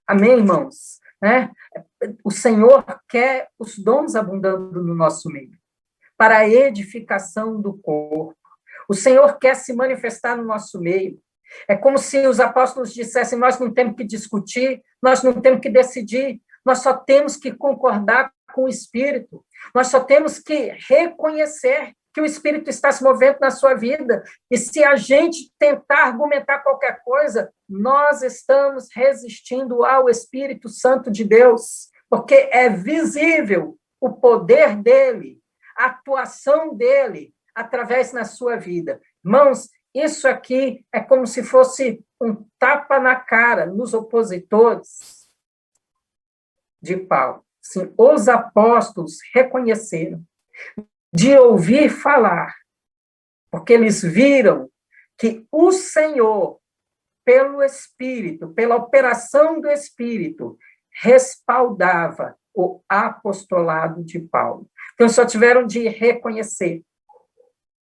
Amém, irmãos? Né? O Senhor quer os dons abundando no nosso meio, para a edificação do corpo. O Senhor quer se manifestar no nosso meio. É como se os apóstolos dissessem: nós não temos que discutir, nós não temos que decidir, nós só temos que concordar com o Espírito, nós só temos que reconhecer que o Espírito está se movendo na sua vida, e se a gente tentar argumentar qualquer coisa, nós estamos resistindo ao Espírito Santo de Deus, porque é visível o poder dele, a atuação dele através na sua vida. Irmãos, isso aqui é como se fosse um tapa na cara nos opositores de Paulo. Sim, os apóstolos reconheceram, de ouvir falar, porque eles viram que o Senhor, pelo Espírito, pela operação do Espírito, respaldava o apostolado de Paulo. Então, só tiveram de reconhecer.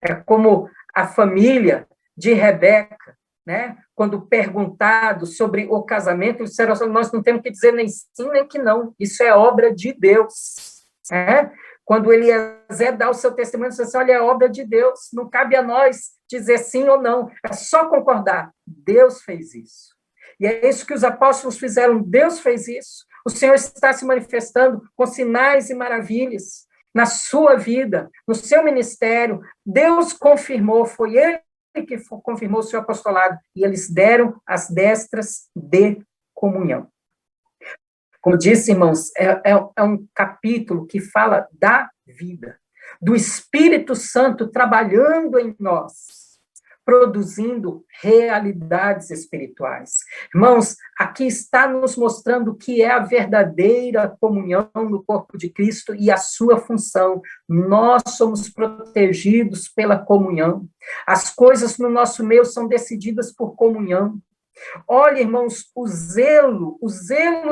É como a família de Rebeca, né? Quando perguntado sobre o casamento, eles disseram: nós não temos que dizer nem sim nem que não, isso é obra de Deus. Né? Quando Eliezer dá o seu testemunho, ele diz assim: olha, é obra de Deus, não cabe a nós dizer sim ou não, é só concordar. Deus fez isso. E é isso que os apóstolos fizeram, Deus fez isso. O Senhor está se manifestando com sinais e maravilhas na sua vida, no seu ministério. Deus confirmou, foi Ele que confirmou o seu apostolado, e eles deram as destras de comunhão. Como disse, irmãos, é um capítulo que fala da vida, do Espírito Santo trabalhando em nós, produzindo realidades espirituais. Irmãos, aqui está nos mostrando o que é a verdadeira comunhão no corpo de Cristo e a sua função. Nós somos protegidos pela comunhão. As coisas no nosso meio são decididas por comunhão. Olha, irmãos, o zelo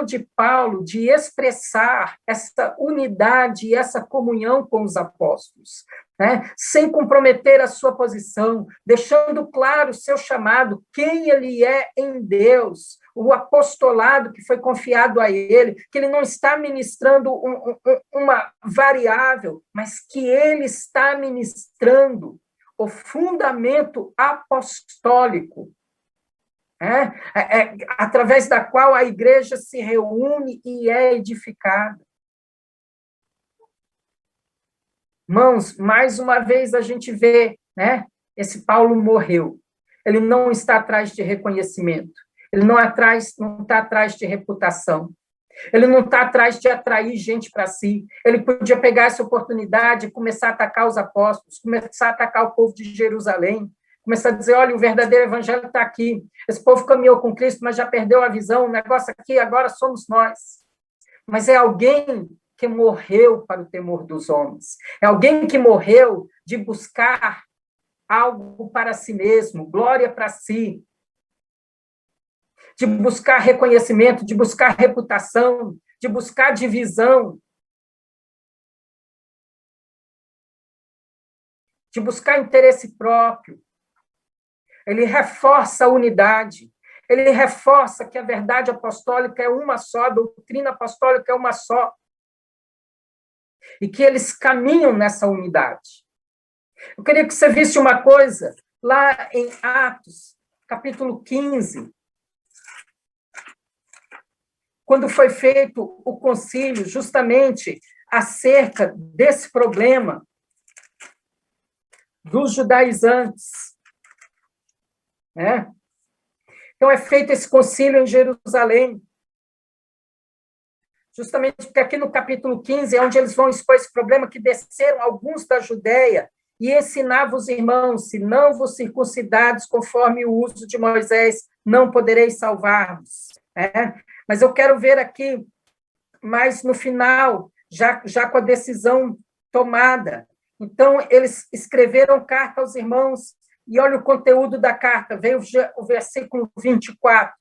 de Paulo de expressar essa unidade e essa comunhão com os apóstolos, né? Sem comprometer a sua posição, deixando claro o seu chamado, quem ele é em Deus, o apostolado que foi confiado a ele, que ele não está ministrando uma variável, mas que ele está ministrando o fundamento apostólico, através da qual a igreja se reúne e é edificada. Irmãos, mais uma vez a gente vê, né? Esse Paulo morreu. Ele não está atrás de reconhecimento. Ele não está atrás de reputação. Ele não está atrás de atrair gente para si. Ele podia pegar essa oportunidade e começar a atacar os apóstolos, começar a atacar o povo de Jerusalém, começar a dizer: olha, o verdadeiro evangelho está aqui. Esse povo caminhou com Cristo, mas já perdeu a visão. O negócio aqui agora somos nós. Mas é alguém que morreu para o temor dos homens. É alguém que morreu de buscar algo para si mesmo, glória para si, de buscar reconhecimento, de buscar reputação, de buscar divisão, de buscar interesse próprio. Ele reforça a unidade, ele reforça que a verdade apostólica é uma só, a doutrina apostólica é uma só, e que eles caminham nessa unidade. Eu queria que você visse uma coisa, lá em Atos, capítulo 15, quando foi feito o concílio justamente acerca desse problema, dos judaizantes. Né? Então, é feito esse concílio em Jerusalém, justamente porque aqui no capítulo 15 é onde eles vão expor esse problema, que desceram alguns da Judéia e ensinavam os irmãos, se não vos circuncidados conforme o uso de Moisés, não podereis salvar-vos. Mas eu quero ver aqui, mais no final, já com a decisão tomada. Então, eles escreveram carta aos irmãos, e olha o conteúdo da carta, veio o versículo 24.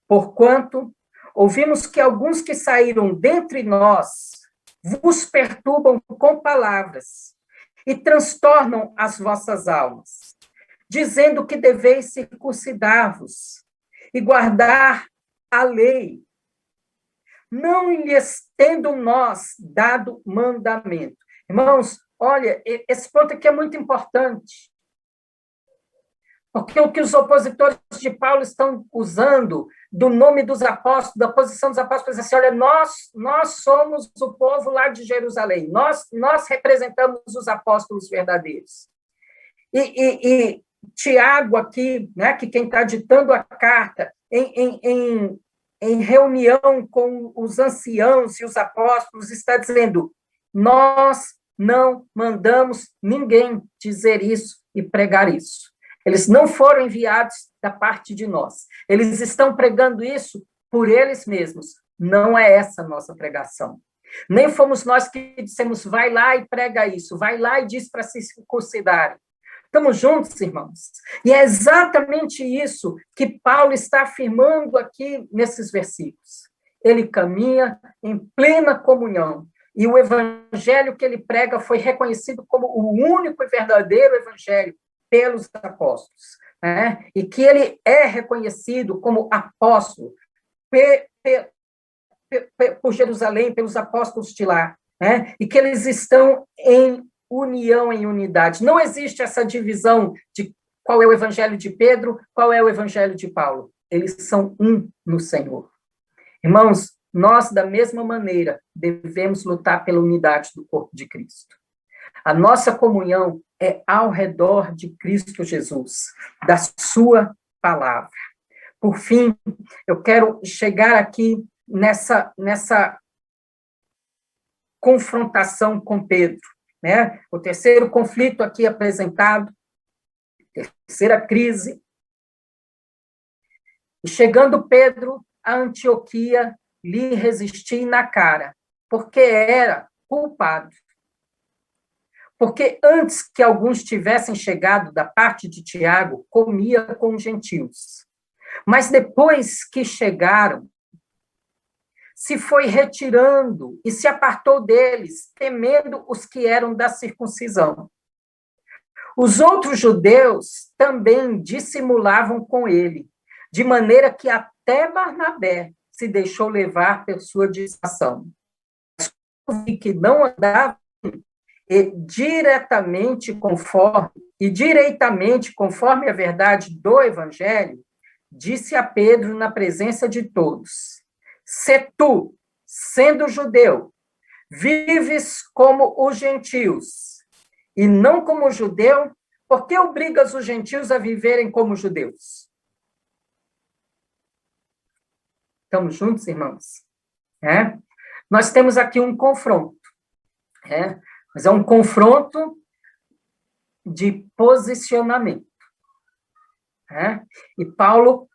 Porquanto ouvimos que alguns que saíram dentre nós vos perturbam com palavras e transtornam as vossas almas, dizendo que deveis circuncidar-vos e guardar a lei, não lhes tendo nós dado mandamento. Irmãos, olha, esse ponto aqui é muito importante, porque o que os opositores de Paulo estão usando do nome dos apóstolos, da posição dos apóstolos, assim, olha, nós somos o povo lá de Jerusalém, nós representamos os apóstolos verdadeiros. E Tiago aqui, né, que quem está ditando a carta, em reunião com os anciãos e os apóstolos, está dizendo, nós não mandamos ninguém dizer isso e pregar isso. Eles não foram enviados da parte de nós. Eles estão pregando isso por eles mesmos. Não é essa a nossa pregação. Nem fomos nós que dissemos, vai lá e prega isso, vai lá e diz para se circuncidarem. Estamos juntos, irmãos? E é exatamente isso que Paulo está afirmando aqui nesses versículos. Ele caminha em plena comunhão. E o evangelho que ele prega foi reconhecido como o único e verdadeiro evangelho pelos apóstolos. Né? E que ele é reconhecido como apóstolo por Jerusalém, pelos apóstolos de lá. Né? E que eles estão em união, em unidade. Não existe essa divisão de qual é o evangelho de Pedro, qual é o evangelho de Paulo. Eles são um no Senhor. Irmãos, nós, da mesma maneira, devemos lutar pela unidade do corpo de Cristo. A nossa comunhão é ao redor de Cristo Jesus, da sua palavra. Por fim, eu quero chegar aqui nessa confrontação com Pedro. Né? O terceiro conflito aqui apresentado, terceira crise. E chegando Pedro a Antioquia, lhe resisti na cara, porque era culpado. Porque antes que alguns tivessem chegado da parte de Tiago, comia com os gentios. Mas depois que chegaram, se foi retirando e se apartou deles, temendo os que eram da circuncisão. Os outros judeus também dissimulavam com ele, de maneira que até Barnabé se deixou levar por sua distração. E que não andava diretamente conforme a verdade do evangelho, disse a Pedro na presença de todos: se tu, sendo judeu, vives como os gentios e não como judeu, por que obrigas os gentios a viverem como judeus? Estamos juntos, irmãos? Nós temos aqui um confronto, mas é um confronto de posicionamento. E Paulo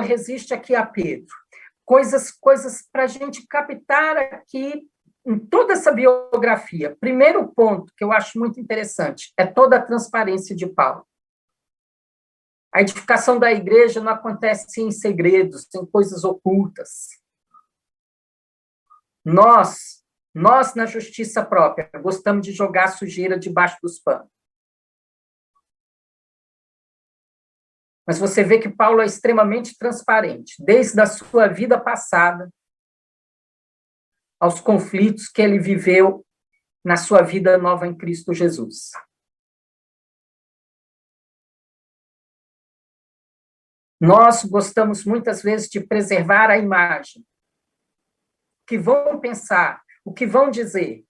resiste aqui a Pedro. Coisas para a gente captar aqui em toda essa biografia. Primeiro ponto que eu acho muito interessante é toda a transparência de Paulo. A edificação da igreja não acontece em segredos, em coisas ocultas. Nós, na justiça própria, gostamos de jogar sujeira debaixo dos panos. Mas você vê que Paulo é extremamente transparente, desde a sua vida passada aos conflitos que ele viveu na sua vida nova em Cristo Jesus. Nós gostamos muitas vezes de preservar a imagem. O que vão pensar, o que vão dizer.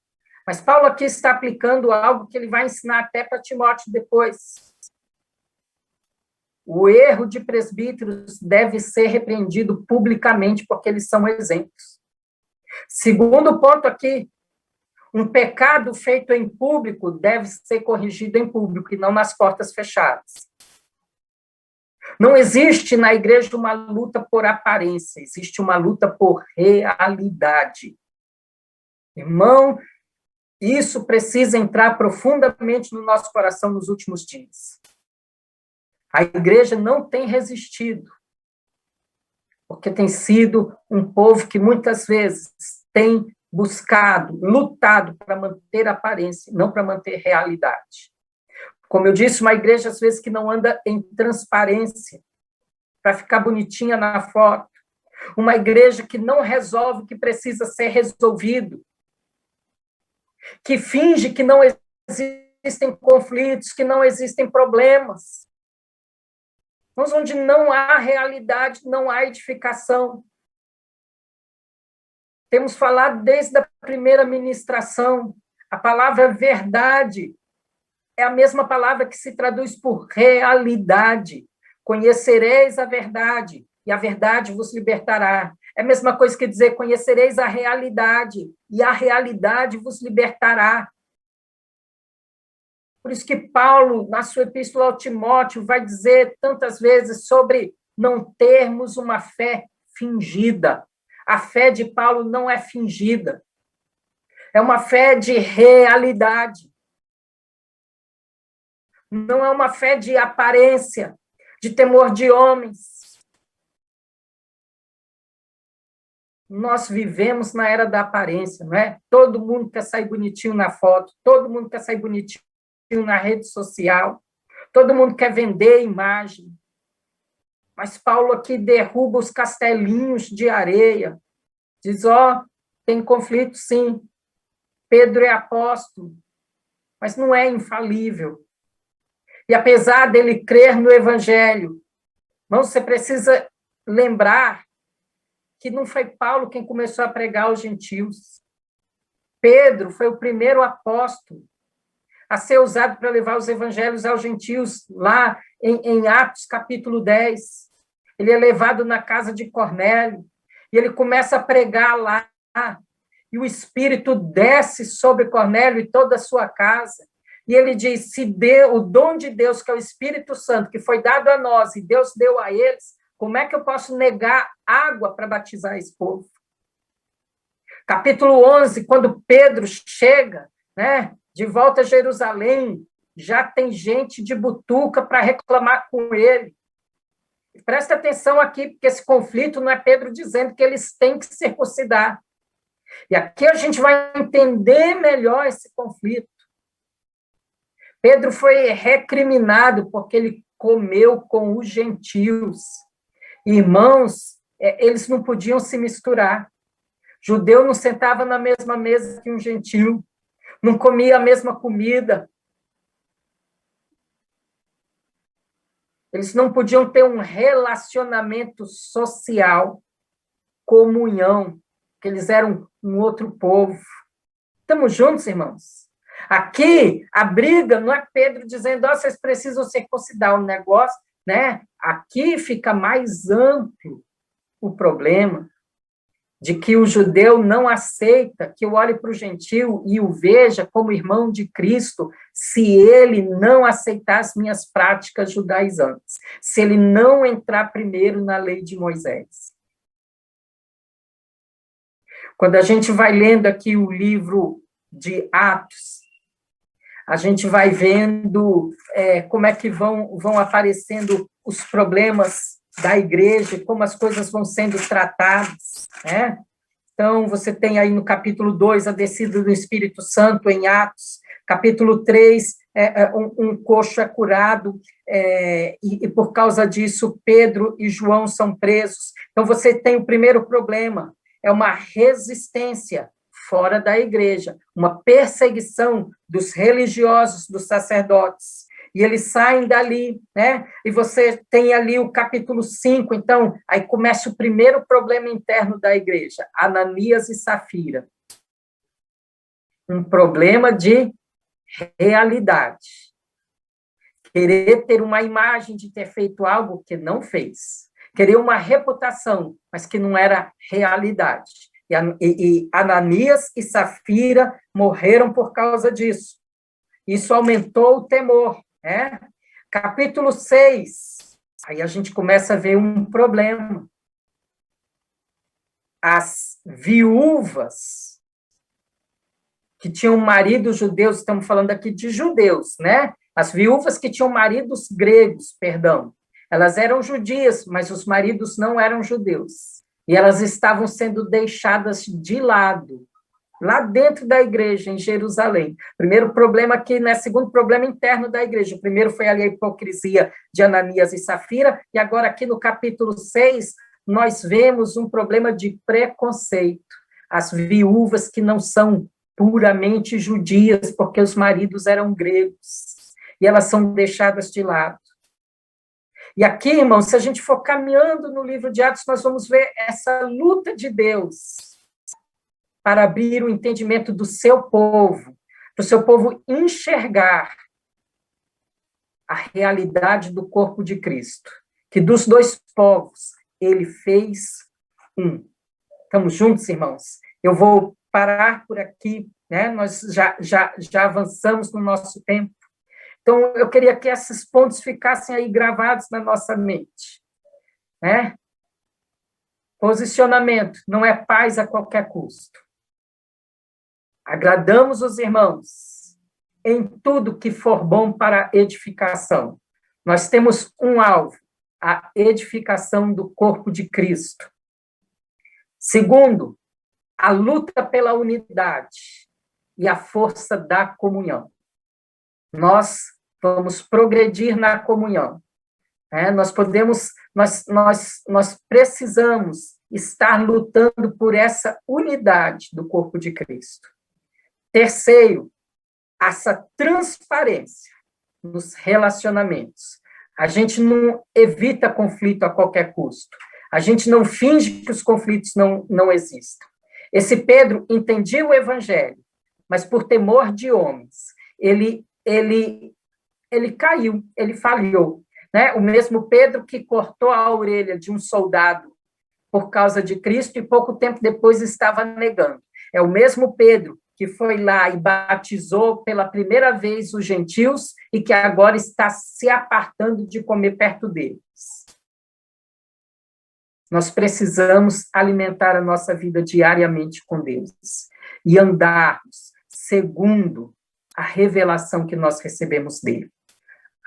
Mas Paulo aqui está aplicando algo que ele vai ensinar até para Timóteo depois. O erro de presbíteros deve ser repreendido publicamente, porque eles são exemplos. Segundo ponto aqui, um pecado feito em público deve ser corrigido em público e não nas portas fechadas. Não existe na igreja uma luta por aparência, existe uma luta por realidade. Irmão, isso precisa entrar profundamente no nosso coração nos últimos dias. A igreja não tem resistido, porque tem sido um povo que muitas vezes tem buscado, lutado para manter aparência, não para manter realidade. Como eu disse, uma igreja, às vezes, que não anda em transparência, para ficar bonitinha na foto. Uma igreja que não resolve o que precisa ser resolvido. Que finge que não existem conflitos, que não existem problemas. Mas onde não há realidade, não há edificação. Temos falado desde a primeira ministração, a palavra verdade é a mesma palavra que se traduz por realidade. Conhecereis a verdade, e a verdade vos libertará. É a mesma coisa que dizer, conhecereis a realidade, e a realidade vos libertará. Por isso que Paulo, na sua epístola ao Timóteo, vai dizer tantas vezes sobre não termos uma fé fingida. A fé de Paulo não é fingida. É uma fé de realidade. Não é uma fé de aparência, de temor de homens. Nós vivemos na era da aparência, não é? Todo mundo quer sair bonitinho na foto, todo mundo quer sair bonitinho na rede social, todo mundo quer vender imagem. Mas Paulo aqui derruba os castelinhos de areia, diz, tem conflito sim, Pedro é apóstolo, mas não é infalível. E apesar dele crer no evangelho, não, você precisa lembrar que não foi Paulo quem começou a pregar aos gentios. Pedro foi o primeiro apóstolo a ser usado para levar os evangelhos aos gentios, lá em Atos, capítulo 10. Ele é levado na casa de Cornélio, e ele começa a pregar lá, e o Espírito desce sobre Cornélio e toda a sua casa, e ele diz, o dom de Deus, que é o Espírito Santo, que foi dado a nós, e Deus deu a eles, como é que eu posso negar água para batizar esse povo? Capítulo 11, quando Pedro chega, né, de volta a Jerusalém, já tem gente de butuca para reclamar com ele. Presta atenção aqui, porque esse conflito não é Pedro dizendo que eles têm que circuncidar. E aqui a gente vai entender melhor esse conflito. Pedro foi recriminado porque ele comeu com os gentios. Irmãos, eles não podiam se misturar. Judeu não sentava na mesma mesa que um gentio, não comia a mesma comida. Eles não podiam ter um relacionamento social, comunhão, que eles eram um outro povo. Estamos juntos, irmãos? Aqui, a briga não é Pedro dizendo, vocês precisam circuncidar o negócio, né? Aqui fica mais amplo o problema de que o judeu não aceita que eu olhe para o gentio e o veja como irmão de Cristo se ele não aceitar as minhas práticas judaizantes, se ele não entrar primeiro na lei de Moisés. Quando a gente vai lendo aqui o livro de Atos, a gente vai vendo como é que vão aparecendo os problemas da igreja, como as coisas vão sendo tratadas, né? Então, você tem aí no capítulo 2 a descida do Espírito Santo em Atos, capítulo 3, um coxo é curado, e por causa disso, Pedro e João são presos. Então, você tem o primeiro problema, é uma resistência fora da igreja, uma perseguição dos religiosos, dos sacerdotes, e eles saem dali, né? E você tem ali o capítulo 5, então, aí começa o primeiro problema interno da igreja, Ananias e Safira. Um problema de realidade. Querer ter uma imagem de ter feito algo que não fez. Querer uma reputação, mas que não era realidade. E Ananias e Safira morreram por causa disso. Isso aumentou o temor, né? Capítulo 6, aí a gente começa a ver um problema. As viúvas que tinham maridos judeus, estamos falando aqui de judeus, né? As viúvas que tinham maridos gregos, perdão, elas eram judias, mas os maridos não eram judeus. E elas estavam sendo deixadas de lado, lá dentro da igreja, em Jerusalém. Primeiro problema aqui, né? Segundo problema interno da igreja. O primeiro foi ali a hipocrisia de Ananias e Safira, e agora aqui no capítulo 6, nós vemos um problema de preconceito. As viúvas que não são puramente judias, porque os maridos eram gregos, e elas são deixadas de lado. E aqui, irmãos, se a gente for caminhando no livro de Atos, nós vamos ver essa luta de Deus para abrir o entendimento do seu povo, para o seu povo enxergar a realidade do corpo de Cristo, que dos dois povos ele fez um. Estamos juntos, irmãos? Eu vou parar por aqui, né? Nós já avançamos no nosso tempo. Então, eu queria que esses pontos ficassem aí gravados na nossa mente, né? Posicionamento não é paz a qualquer custo. Agradamos os irmãos em tudo que for bom para a edificação. Nós temos um alvo, a edificação do corpo de Cristo. Segundo, a luta pela unidade e a força da comunhão. Nós vamos progredir na comunhão. Nós precisamos estar lutando por essa unidade do corpo de Cristo. Terceiro, essa transparência nos relacionamentos. A gente não evita conflito a qualquer custo. A gente não finge que os conflitos não existam. Esse Pedro entendia o evangelho, mas por temor de homens, ele caiu, ele falhou. Né? O mesmo Pedro que cortou a orelha de um soldado por causa de Cristo e pouco tempo depois estava negando. É o mesmo Pedro que foi lá e batizou pela primeira vez os gentios e que agora está se apartando de comer perto deles. Nós precisamos alimentar a nossa vida diariamente com Deus e andarmos segundo a revelação que nós recebemos dele.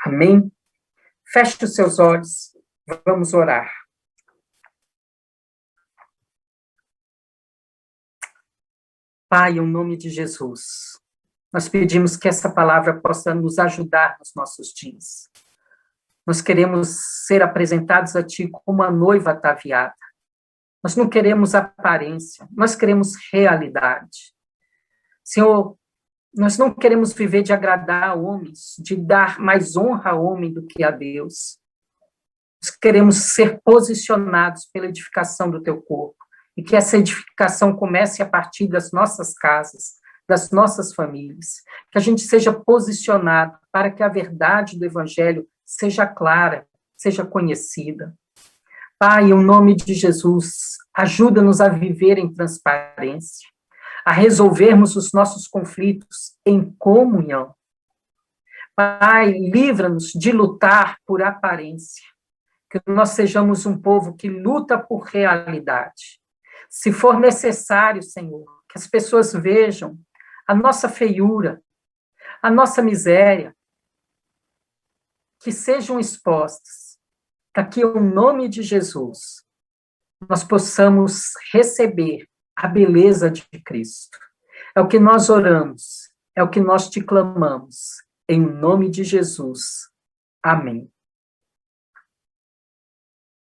Amém? Feche os seus olhos, vamos orar. Pai, em nome de Jesus, nós pedimos que essa palavra possa nos ajudar nos nossos dias. Nós queremos ser apresentados a Ti como a noiva ataviada. Nós não queremos aparência, nós queremos realidade. Senhor, nós não queremos viver de agradar a homens, de dar mais honra ao homem do que a Deus. Nós queremos ser posicionados pela edificação do Teu corpo. E que essa edificação comece a partir das nossas casas, das nossas famílias. Que a gente seja posicionado para que a verdade do Evangelho seja clara, seja conhecida. Pai, em nome de Jesus, ajuda-nos a viver em transparência, a resolvermos os nossos conflitos em comunhão. Pai, livra-nos de lutar por aparência, que nós sejamos um povo que luta por realidade. Se for necessário, Senhor, que as pessoas vejam a nossa feiura, a nossa miséria, que sejam expostas, para que, em nome de Jesus, nós possamos receber a beleza de Cristo. É o que nós oramos, é o que nós te clamamos, em nome de Jesus. Amém.